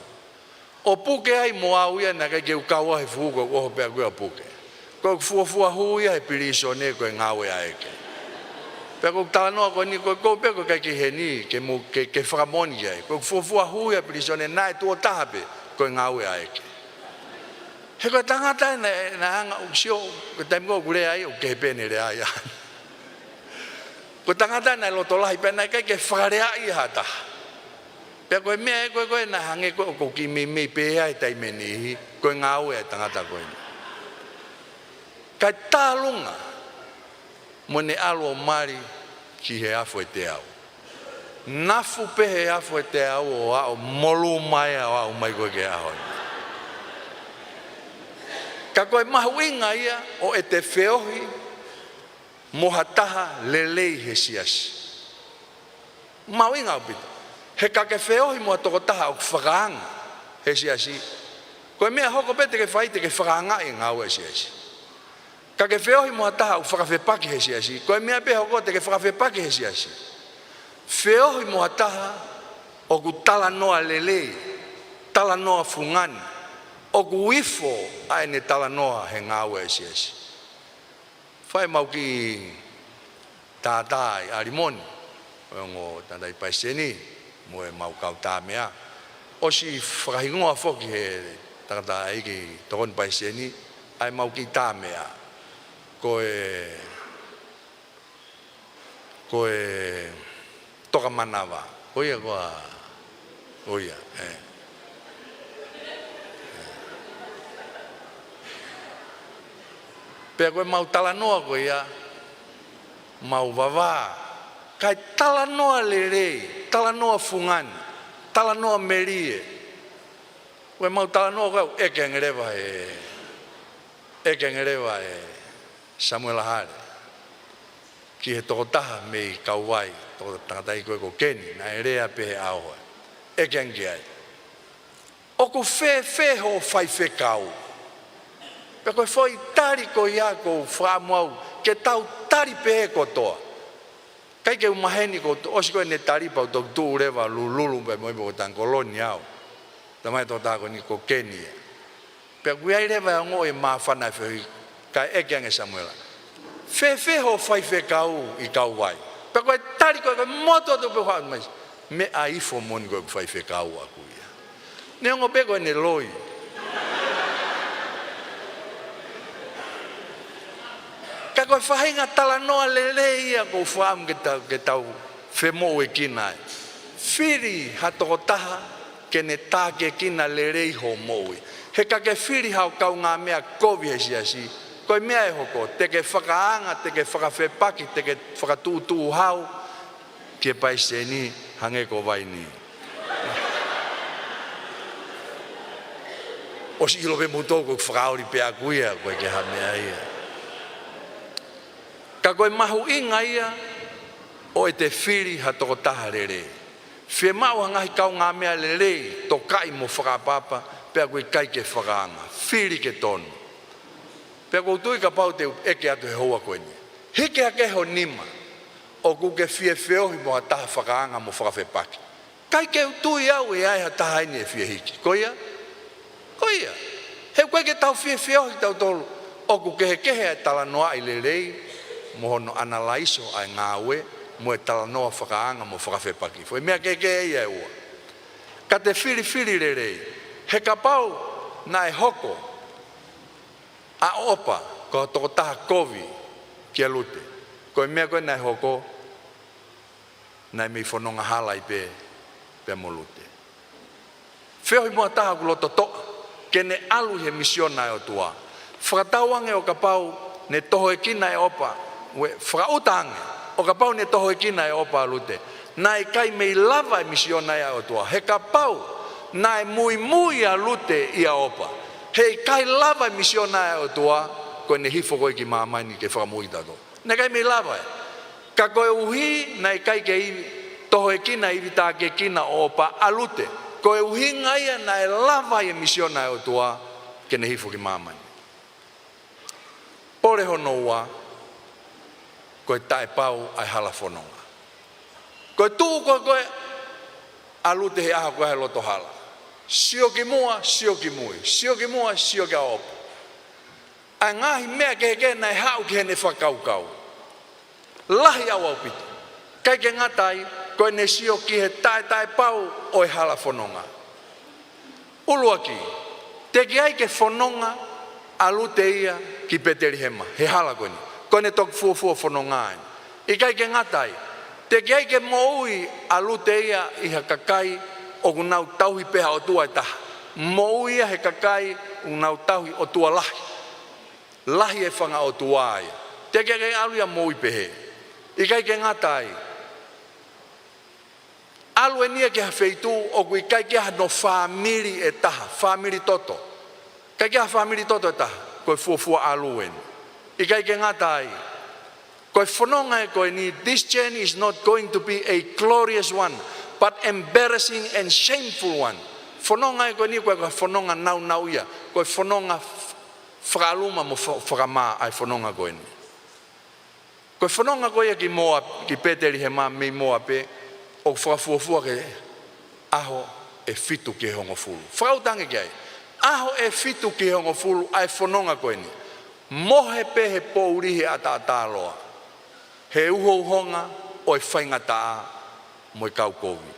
O puke ai mo au ia na kai ke ukaua he fuhu ko oho pea koe puke. Ko fuafua hui ai piriso ne koe ngawe a eke. Pea ko talanoa koe ni koe pe koe kai ke heni ke whakamoni ai. Ko fuafua hui ai piriso ne nae tuo tahape koe ngawe a eke. He koe tangata na hanga uksio ko taimiko kure ai o ke pene rea ia. Ko tangata na lotolahi pena kai ke whakarea i hata. Pea koe mea e koe na hange koe o ki mei pea e taimenihi koe ngawe e tangata koe ni. Kai tālunga mo ne alo o mari ki he afo e te au. Nafu pe he afo e te au o ao molu mai au mai koe ke ahoni. Ka koe mahuinga ia o e te whiohi mohataha lelei he siasi. Mahuinga o pita. He ka ke whiohi moha tokotaha o whakaanga he siasi. Koe mea hoko pete ke whaite ke whakaanga i ngau e siasi. Ka ke whiohi mohataha o whakawhepaki he siasi. Koe mea pe hoko te ke whakawhepaki he siasi. Whiohi mohataha o ku tala noa lelei, tala noa fungani. O ku ifo ai ne tala noa he ngāua e siasi. Whai mau ki tātai arimoni, o ngō tātai paiseni, mo e mau kau tā mea. O si whakahingoa whoki he tangata eiki tokon paiseni, ai mau ki tā mea. Koe toka manawa. Oia koa, oia, Pea koe mau talanoa koe ia, mau wawa, kai talanoa lerei, talanoa fungani, talanoa merie. Koe mau talanoa koe eke ngerewa e Samuel Hare. Ki he tokotaha mei kauwai, toko tangatai koe ko keni, na erea pehe ahoa. Eke nge ai. Oku wheho whai whekau. Pea koe whoi tari ko ia ko whaamuau, ke tau tari pehe kotoa. Kai ke umaheni ko osi koe ne tari pau tok tu urewa lululu pe moi po tan koloni au. Tamai tō tāko ni ko keni. Pea kui ai rewa ngō e mawhana whoi Kai eke ange Samuela. Fe ho fai fe kau I kau vai. Pa koe tari koe moto to pe wha mais. Me aifo moni koe fai fe kau aku ia. Ne ongo pe koe ne loi. Ka koe whahinga tala noa lele ia ko whaam ke tau fe mo e kina. Whiri hatoko taha ke ne tā ke kina lele ho mo e. He ka ke whiri hau kau ngā mea kovi he siasi. Koe mea e hoko, te ke whakaanga, te ke whakawhepaki, te ke whakatūtū hau, ke pai seni hange ko Vaini. O si ilo pe mutoko whakaori pe akuia, koe ke hamea ia. Ka koe mahu inga ia, o e te whiri hatoko taha rere. Whe mau hangahi kau ngā mea lere, to kai mo whakapapa, pe koe kai ke whakaanga, whiri ke tonu. Pea koutu I ka pau te eke atu he hoa koe ni. Hike ake ho nima. O ku ke fie feohi mo ha taha whakaanga mo whakawhepaki. Kai ke utui au e ai ha taha ini e fie hiki. Koia? Koia. He koe ke tau fie feohi tau tolu. O ku ke he kehe e tala noa I lelei. Mo hono analaiso ai ngāwe. Mo e tala noa whakaanga mo whakawhepaki. Fue mea ke e ia ua. Ka te whiri lelei. He ka pau na e hoko. A opa, ko toko taha kovi kia lute. Ko mea koe nai hoko, nai mei whanonga hala I pe mo lute. Whiohi mua taha ku loto toa, ke ne alu he misiona o tua. Whakatauange o ka pau ne toho e kina e opa, whakautange o ka pau ne toho e kina e opa lute. Nai kai mei lava e misiona e o tua. He ka pau, nai mui a lute I a opa. Hei kai lava misiona o tua, koe ne hifo koe ki māmaini ke whakamui tato. Ne kai me lava e. Ka koe uhi, nei kai ke iwi, toho e kina iwi tā ke kina o pa alute. Koe uhi ngaia na e lava e misiona o tua, ke ne hifo ki māmaini. Pore hono ua, koe tae pau ai hala whanonga. Koe tuu koe alute he aha koe he loto hala. Sio ki mua, sio ki mui. Sio ki mua, sio ki aopa. A ngahi mea ke nai hau ki hene whakaukau. Lahi au au piti. Kai ke ngatai, koe ne sio ki he tae pau o e hala whanonga. Ulua ki, te ki ai ke whanonga alute ia ki peteri hema. He hala koe ni. Koe ne tok fuafua whanonga ai. I kai ke ngatai, te ki ai ke moui alute ia I ha kakai o kunau tauhi peha o tua e taha. Mo ia he kakai unau tauhi o tua lahi. Lahi e whanga o tua aia. Te kei alu ia mo I pehe. I kai ke ngatai. Alu e nia ke ha feitu o kui kai ke ha no whamiri e taha. Whamiri toto. Kai ke ha whamiri toto e taha. Koe fuafua alu e ni. I kai ke ngatai. Koe whanonga e koe ni. This journey is not going to be a glorious one, but embarrassing and shameful one. Whanonga e koe ni koe whanonga nau ia. Koe whanonga whakaluma mo whakama ai whanonga koe ni. Koe whanonga koe ki moa, ki peteri he maa mei moa pe, o whakafuafua ke aho e fitu ki hongo fulu. Whakautange ki ai. Aho e fitu ki hongo fulu ai whanonga koe ni. Mohe pe he pourihi ata loa. He uho uhonga o e whainga taa mo e kau kovi.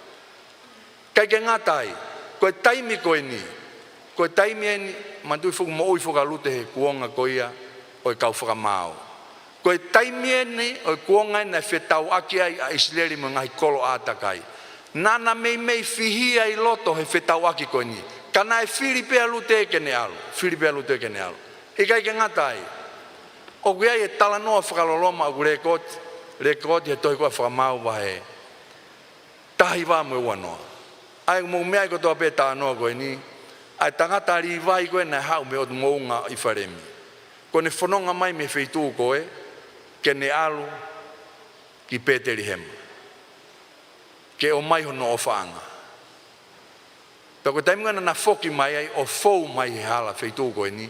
Kai ke ngatai, koe taimi koe ni, koe taimi e ni, mantui fuku mo ui whakalute he kuonga koia o e kau whakamao. Koe taimi e ni, o e kuonga e na whetau aki ai a Israeli mo ngahi kolo atakai. Nana mei fihia I loto he whetau aki koe ni. Kana e whiripea lute e kene alu, whiripea lute e kene alu. I kai ke ngatai, o kuia e talanoa whakaloloma o rekoti he toi koe whakamao wahe. Tahi wā mwe wanoa. Ai mo mea ko toa pe tānoa koe ni. Ai tangata ri vai koe na hau me o mounga I wharemi. Ko ne whanonga mai me wheitu koe, ke ne alu ki peteri hema. Ke o mai hono o whaanga. Pako taimingana na whoki mai ai o whou mai he hala wheitu koe ni.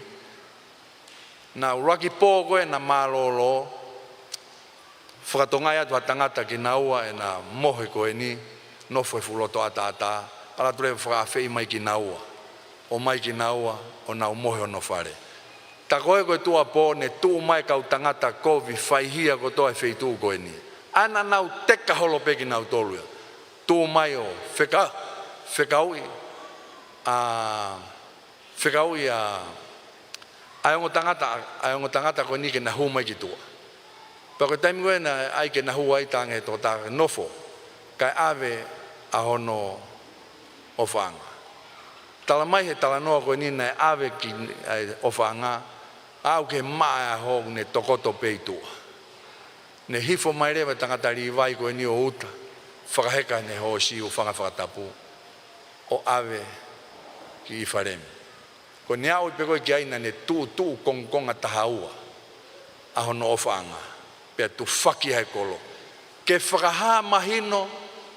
Na uraki pō koe na mālolo, whakatongai atu a tangata ki naua e na mohe koe ni, nofo e fuloto ata, ala ture whakawhei mai ki naua. O mai ki naua, o nau mohe o nofare. Ta koe koe tua po ne tu mai kau tangata kovi whaihia ko toa wheitu koe ni. Ana nau teka holo peki nau toluia. Tu mai o whekaui aiongo tangata koe ni ke na humai ki tua. Pako taimi koe na ai ke na huai tange to ta nofo. Kai ave ahono o whanga. Tala mai he tala noa koe ni na ave ki o whanga. Au ke maa ho ne tokoto peitua. Ne hifo mai rewa tangata riwai koe ni o uta. Whakaheka ne ho si o whanga whakatapu. O ave ki i wharemi. Ko ne au i peko ki aina ne tu kongkonga tahaua. Ahono o whanga. Pea tu whaki hai kolo. Ke whakaha mahino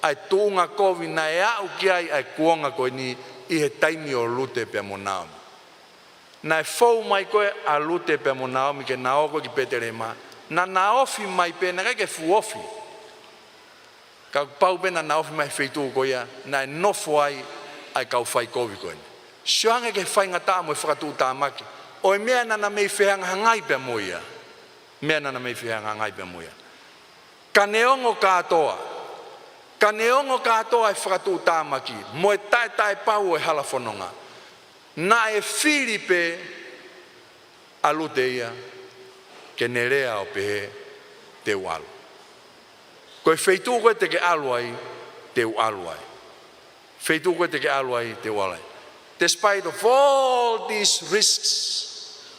ai tuunga kovi na e au ki ai kuonga koe ni i he taimi o lute pea mo Naomi. Na e fou mai koe a lute pea mo Naomi ke naoko ki Peterema. Na naofi mai pe na kai ke fuofi. Ka pau pe na naofi mai feitu koea na e nofo ai kau whai kovi koe ni. Siohange ke whai ngata mo e whakatu tāmaki. O e mea nana mei whihanga hangai pea moia. Mea nana mei whihanga hangai pea moia. Ka neongo kātoa. Ka neongo kātoa e whakatu tāmaki. Mo e tae pau e hala whanonga. Na e Filipe alute ia ke nerea o pehe te ualu. Koe wheitu koe te ke aluai te ualuai. Wheitu koe te ke aluai te ualuai. Despite of all these risks,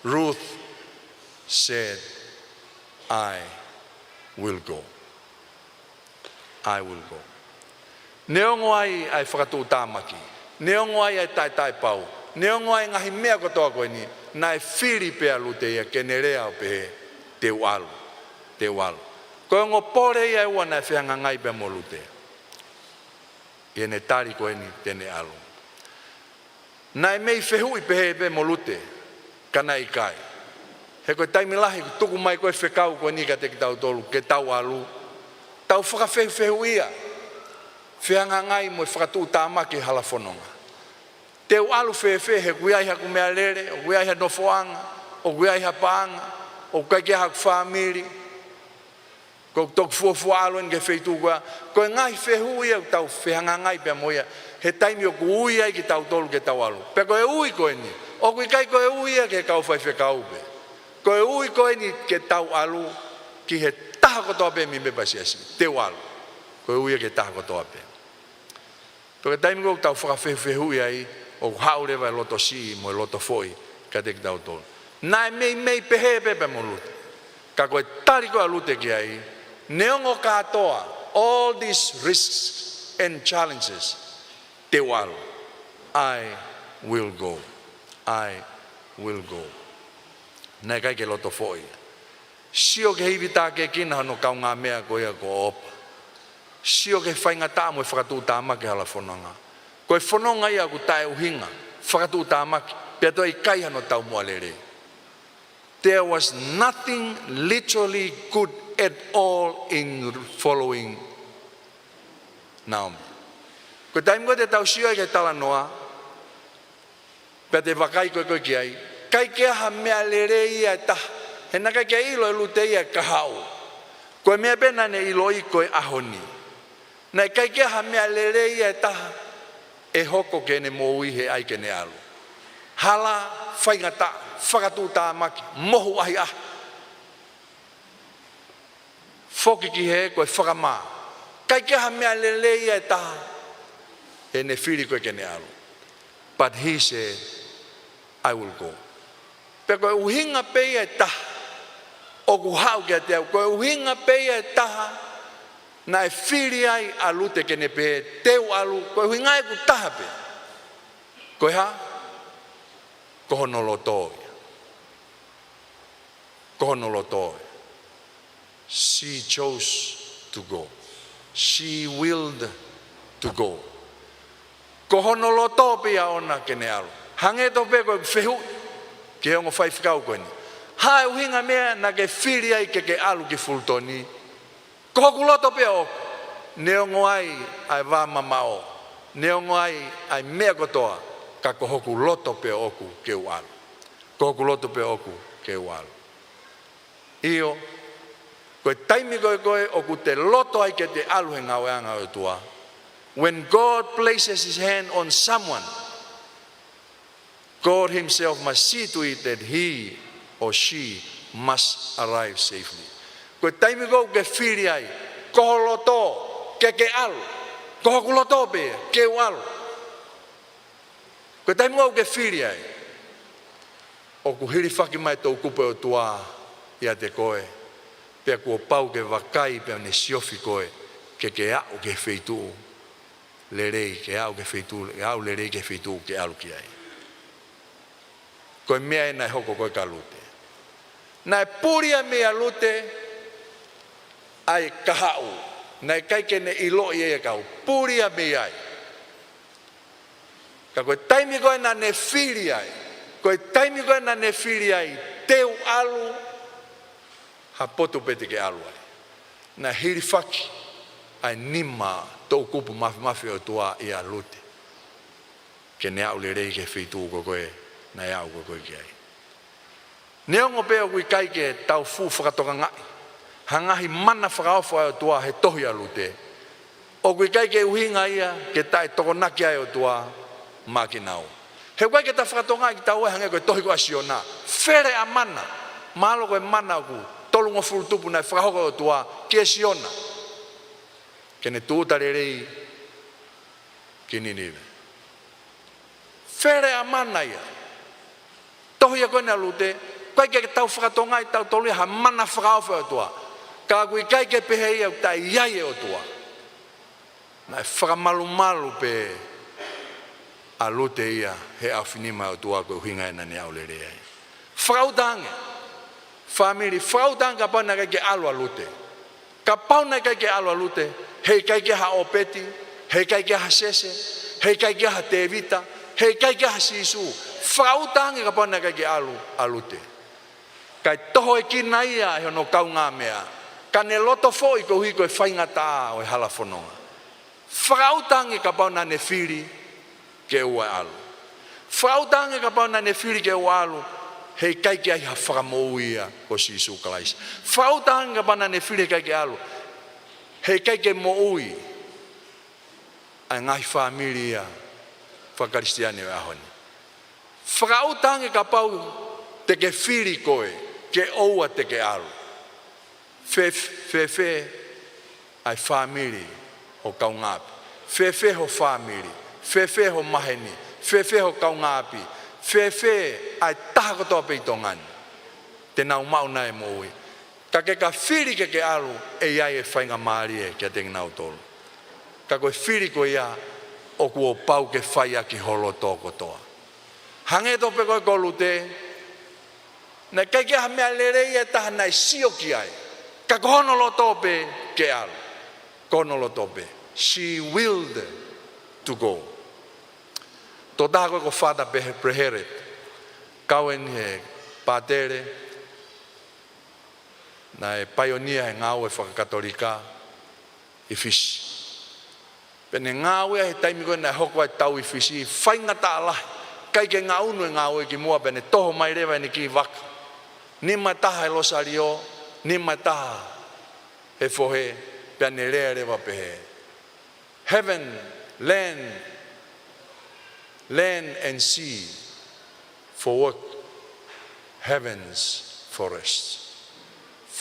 Ruth said, I will go. I will go. Neongo ai whakatu tāmaki. Neongo ai tae pau. Neongo ai ngahi mea kotoa koe ni. Na e Filipe alute ia ke nerea o pehe te ualu. Te ualu. Koe ngo pore ia ua na e whianga ngai pe mo lute. Ia ne tari koe ni tene alu. Na e mei whehui pehe pe mo lute. Kana i kai. He koe taimi lahi tuku mai koe whekau koe ni ka te ki tau tolu. Ke tau alu. Tau whakawhehu ia. Whianga ngai mo e whakatu tāmaki hala whanonga. Te ualu whewhe he kuiaiha ku mea lere, o kuiaiha nofoanga, o kuiaiha paanga, o kaikia ku whamiri. Ko tok fuafua aloen ke wheitu kua. Ko e ngai whehu ia tau whianga ngai pia moia. He taimi o ku ui ai ki tau tolu ke tau alu. Pe ko e ui koe ni. O kui kai ko e ui ia ke kau whai whekau pe. Ko e ui koe ni ke tau alu ki he taha kotoa pe mi me pasiasi. Te ualu. Ko e ui ia ke taha kotoa pe. Pe taimi ko tau whakawhehu ia ai. O haure vai loto si mo loto foi ka te tau tolu. Na mei pehe pepe mo lute. Ka koe tari koe lute ki ai. Neongo katoa all these risks and challenges. Te walu. I will go. I will go. Nai kai ke loto foi. Sio ke hivita ke kina no kau ngā mea koe ko opa. Sio ke whainga tā mo e whakatu tāma ke hala whanonga. Koe whanonga ia ku tae uhinga, whakatu tāmaki, pia toa I kai hano tau mua lere. There was nothing literally good at all in following Naomi. Koe taimi koe te tau sio ke tala noa, pia te wakai koe ki ai, kai ke aha mea lere ia taha, he na kai ke ilo e lute ia kahau. Koe mea pena ne ilo I koe ahoni. Na kai ke aha mea lere ia taha, e hoko ke ne moui he ai ke ne alu. Hala, whaingata, whakatu tāmaki, mohu ahi ah. Whoki ki he koe whakamā. Kai ke ha mea lele ia e taha. E ne whiri koe ke ne alu. But he said, I will go. Pe koe uhinga pe ia e taha. O ku hau ke te au. Koe uhinga pe ia e taha. Na e whiri ai alute ke ne pe teu alu, koe hui ngai ku taha pe. Koe ha? Kohono lotoi. Kohono lotoi. She chose to go. She willed to go. Kohono loto pe a ona ke ne alu. Hange to pe koe whehu, ke ongo whai whikau koe ni. Hae uhinga mea na ke whiri ai ke alu ki fultoni. Ko hoku loto pe o, neongo ai wā mamao, neongo ai mea kotoa, ka ko hoku loto pe oku ke ualu. Kokuloto pe oku ke walo. Io, koe taimi koe oku te loto ai ke te alu he ngaweanga o tua. When God places his hand on someone, God himself must see to it that he or she must arrive safely. Koe taimi koe ke whiri ai, koho loto ke alu, koho kuloto pe ke walo. Koe taimi koe ke whiri ai, o ku hiri whaki mai tau kupe o tua ia te koe, pia kua pau ke wakai pia ne siofi koe, ke au ke wheitu, le rei ke au ke wheitu, au le rei ke wheitu ke alu ki ai. Koe mea e nai hoko koe ka lute. Nai puria mea lute, ai kahau, nai kaike ne ilo i e kau, puria mea ai. Ka koe taimi koe na ne whiri ai, koe taimi koe na ne whiri ai, teu alu, ha poto pete ke alu ai. Na hiri whaki, ai nima tau kupu mafi o tua i a lute. Ke ne au le rei ke whitu ko koe, na au ko koe ki ai. Neongo peo kui kai ke tau fu whakatoka ngai, hangahi mana whakaofa o tua he tohi a lute. O kui kai ke uhinga ia, ke tai tokonaki ai o tua, maki nau. He kai ke ta whakatoka ngai ki tau e hange koe tohi ko asiona. Fere a mana, malo koe mana ku, tolungo furutupu nai whakahoko o tua, ki asiona. Ke ne tūtare rei, ki niniwe. Fere a mana ia. Tohi a koe na lute, kai ke tau whakatonga i tau tolu ha mana whakaofa o tua. Ka kui kai ke pehe ia tai iai o tua. Nai whakamalu pe a lute ia he au whinima o tua koe hinga ena ni au le rea. Whakautange. Family, whakautange ka pau na kai ke alu a lute. Ka pau na kai ke alu a lute, hei kai ke ha opeti, hei kai ke ha sese, hei kai ke ha tevita, hei kai ke ha sisu. Whakautange ka pau na kai ke alu a lute. Kai toho e ki na ia he no kau ngā mea. Ka ne loto fo i ko hui koe whaingata o e hala whanonga. Whakautange ka pau na ne whiri ke ua alu. Whakautange ka pau na ne whiri ke ua alu. Hei kai ke ai ha whakamou ia ko Sisu Kalaisa. Whakautange ka pau na ne whiri kai ke alu. Hei kai ke mo ui. Ai ngai whamiri ia whakaristiane o ahoni. Whakautange ka pau te ke whiri koe, ke oua te ke alu. Fe ai whamiri o kaungapi. Fe ho whamiri. Fe ho maheni. Fe ho kaungapi. Fe ai taha kotoa peitongani. Te nau mauna e moui. Ka ke ka whiri ke alu e iai e whainga maari e kia te nginau tolu. Ka koe whiri koe ia o kuo pau ke whaia ki holo tō kotoa. Hange to pe koe kolute, na kai ke ha mea lerei e taha nai sio ki ai. Ka kohono lo tope ke alu. Kohono lo tope. She willed to go. Tō taha koe ko whata preheret. Kauen he pātere. Na e paionia he ngāu e whakakatorika i whisi. Pene ngāu e he taimi koe na hoko ai tau i whisi. Whainga ta alahi. Kai ke ngā unu e ngāu e ki mua pene toho mai rewa ni ki waka. Ni mai taha e losario, ni mai taha e fohe, pia ne rea rewa pehe. Heaven, land and sea for work, heavens for rest.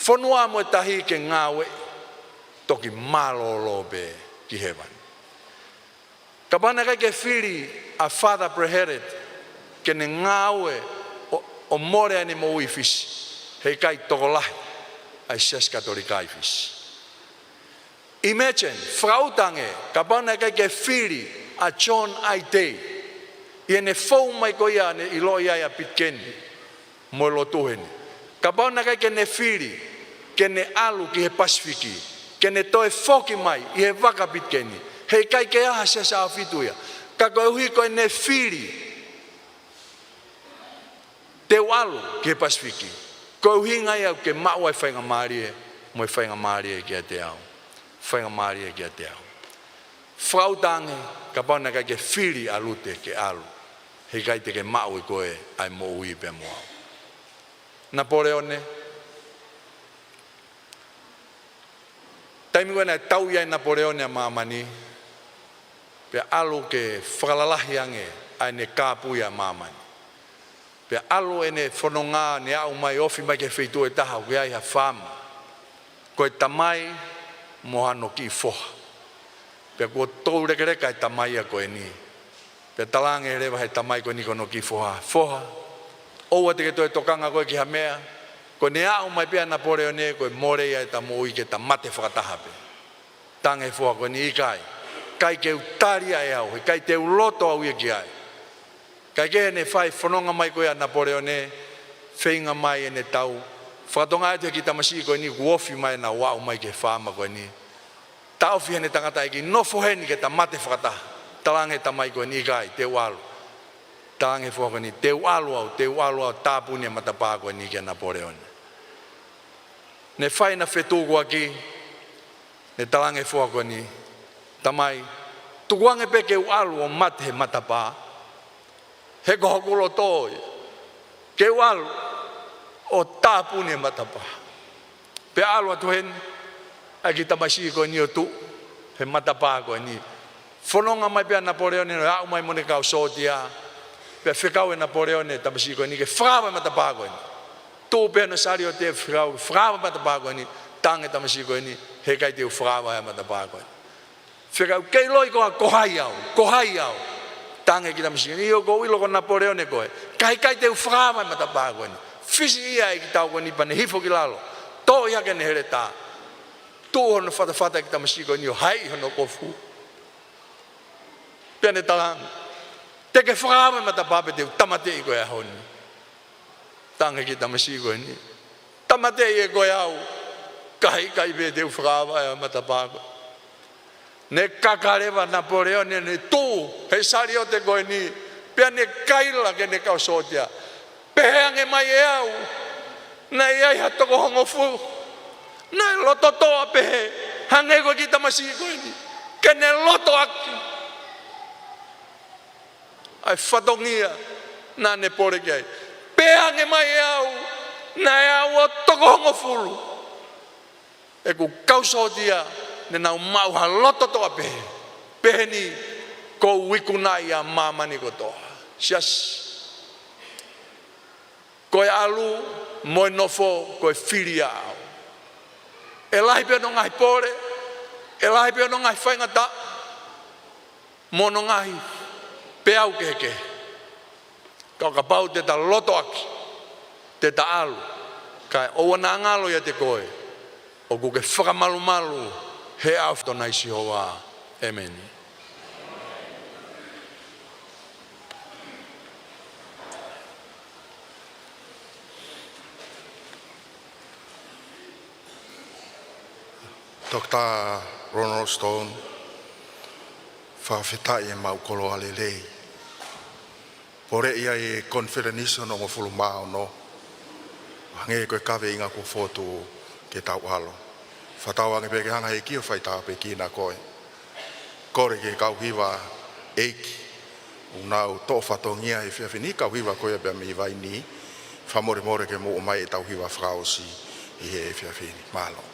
Whanua mo tahi ke ngāwe, toki malolo pe ki heaven. Kapana kai ke whiri a Father preheret, ke ne ngāwe o more ani mo ui whisi. Hei kai tokolahi, ai sias katorika i whisi. Imagine, whautange, kapana kai ke whiri a John Aitei. I ene whau mai ko ia ne ilo ia ia pitkeni, mo lo tuheni. Kapana kai ke ne whiri, ke ne alu ki he Pasifiki, ke ne toe foki mai i he waka pitkeni. Hei kai ke aha sias a whituia. Ka koe hui koe ne whiri, te walu ki he Pasifiki. Koe hui ngai au ke mau ai whainga maari e, mo e whainga maari e ki a te au. Whainga maari e ki a te au. Whautange, ka pauna kai ke whiri a lute ke alu. he kai te ke mau I koe ai mo ui pe moa. Napoleone, taimi koe nai tau iai Napoleone a mamani, pe alu ke whakalalahi ange ai ne kāpui a mamani. Pe alu e ne whanonga ne au mai ofi mai ke wheitu e taha ke ai ha whama. Koe tamai mohano ki foha. Pe kua tau reke reka e tamai a koe ni. Pe talange e rewa he tamai koe ni kono ki foha. Foha. Oua te ke toi tokanga koe ki ha mea. Koe ne au mai pia Napoleone koe more ia e ta moi ke ta mate whakataha pe. Tange foha koe ni ikai. Kai ke utaria e au. Kai te uloto au ia ki ai. Kai ke ne whai whanonga mai koe a Napoleone. Whainga mai e ne tau. Whakatonga e te ki tamasi koe ni kuofi mai na wau mai ke whama koe ni. Tau whiha ne tangata e ki nofo heni ke ta mate whakataha. Talange tamai koe ni ikai, te walu. Talange foha koe ni te walu au tāpuni e matapā koe ni ke Napoleone. Ne whai na whetu koa ki, ne talange foha koe ni, tamai, tukuange pe ke walu o mate he matapā. He ko hokulo toi, ke walu o tāpuni e matapā. Pe alu atu hen, ai ki tamasi koe ni o tu, he matapā koe ni. Whanonga mai pia Napoleone, no au mai mone kau sotia, pe whikau e Napoleone, tamasi koe ni, ke whakawa e matapā koe ni. Tō pia no sari o te whikau, whakawa e matapā koe ni, tange tamasi koe ni, he kai te whakawa e matapā koe ni. Whikau, kei loi koa kohai au, tange ki tamasi koe ni, io ko ilo ko Napoleone koe, kai te whakawa e matapā koe ni. Fisi ia e ki tau koe ni, pane hifo ki lalo, tō ia ke ne here tā. Tō hono whatawhata ki tamasi koe ni, o hai hono kofu. Pia ne talang, te ke whakawa e matapā pe te tamate I koe a honi. Tange ki tamasi koe ni. Tamate I e koe au, kai pe te whakawa e matapā koe. Ne kakarewa Napoleone ne tū, he sari o te koe ni, pia ne kaila ke ne kau sotia. Peheange mai e au, na iai hatoko hongofu, na loto toa pehe, hange koe ki tamasi koe ni, ke ne loto aki. Ai whatongia nā ne pore ki ai. Pehange mai e au, na e au o toko hongo fulu. E ku kausotia, ne nau mau ha loto toa pehe. Pehe ni, ko wikunai a mamani ko toa. Sias. Koe alu, moe nofo, koe whiri au. E lahi pia no ngai pore, e lahi pia no ngai whaingata, mono ngai pe au keke. Kau ka pau te ta loto aki, te ta alu, kai oua na ngalo ia te koe, o kuke whakamalu he au tona isi hoa. Amen. Dr. Ronald Stone, whawhetai e maukolo alelei. Pore ia e Confederation o ngofulu mao no. Hange koe kawe inga ko fotu ke tau alo. Whatau ange peke hanga he kio whaita pe ki na koe. Kore ke kau hiwa eiki. Unau tō whatongia e whiawhini kau hiwa koe bea mi Vaini. Whamore ke mo mai e tau hiwa whakaosi I he e whiawhini. Malo.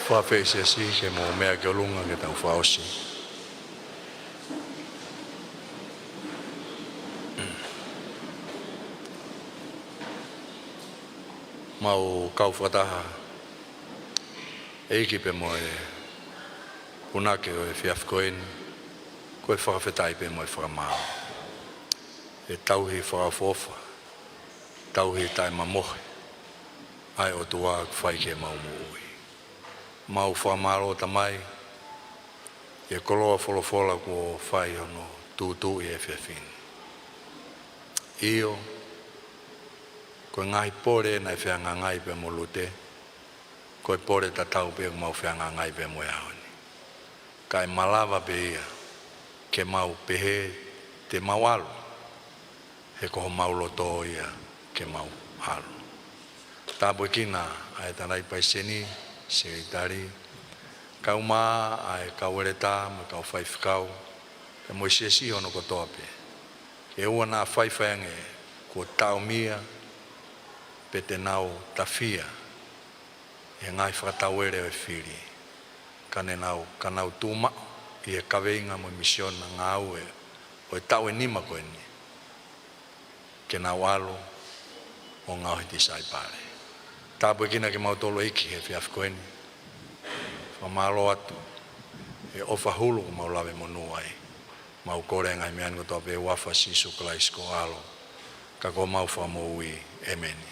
whawhese si ke mo mea ke olunga ke tau whaosi. Mau kau whataha eiki pe mo e punake o e whiafkoen koe whakawhetai pe mo e whakamao. E tauhi whakafofa, tauhi tai mamohe, ai o tua whai ke mau muui. Mau whamaro tamai, e koloa wholofola ko whai hono tūtū i e whiawhini. Io, koe ngai pore na e whianga ngai pe mo lute, koe pore ta tau pe mau whianga ngai pe mo eaoni. Kai malawa pe ia, ke mau pehe te mau alu, he koho mau loto ia ke mau alu. Tāpoi kina ai tanai paiseni, seitari, kau maa ai kau ereta, me kau whaifkau, e mo sesi hono kotoa pe. E ua nā whaiwhange ko tau mia, pe te nau tawhia, e ngai whakatau ere o e whiri. Kane nau, kanau tūma, i e kaweinga mo misiona ngā ue, o e tau e nima koe ni. Ke nau alo, o ngau hiti saipare. Tāpoi kina ke mautolo iki he whiafkoeni. Whamalo atu, e ofa hulu ko mau lawe monu ai. Mau kore ngai mean kotoa pe wafa sisu klaisko alo. Ka ko mau whamou i emeni.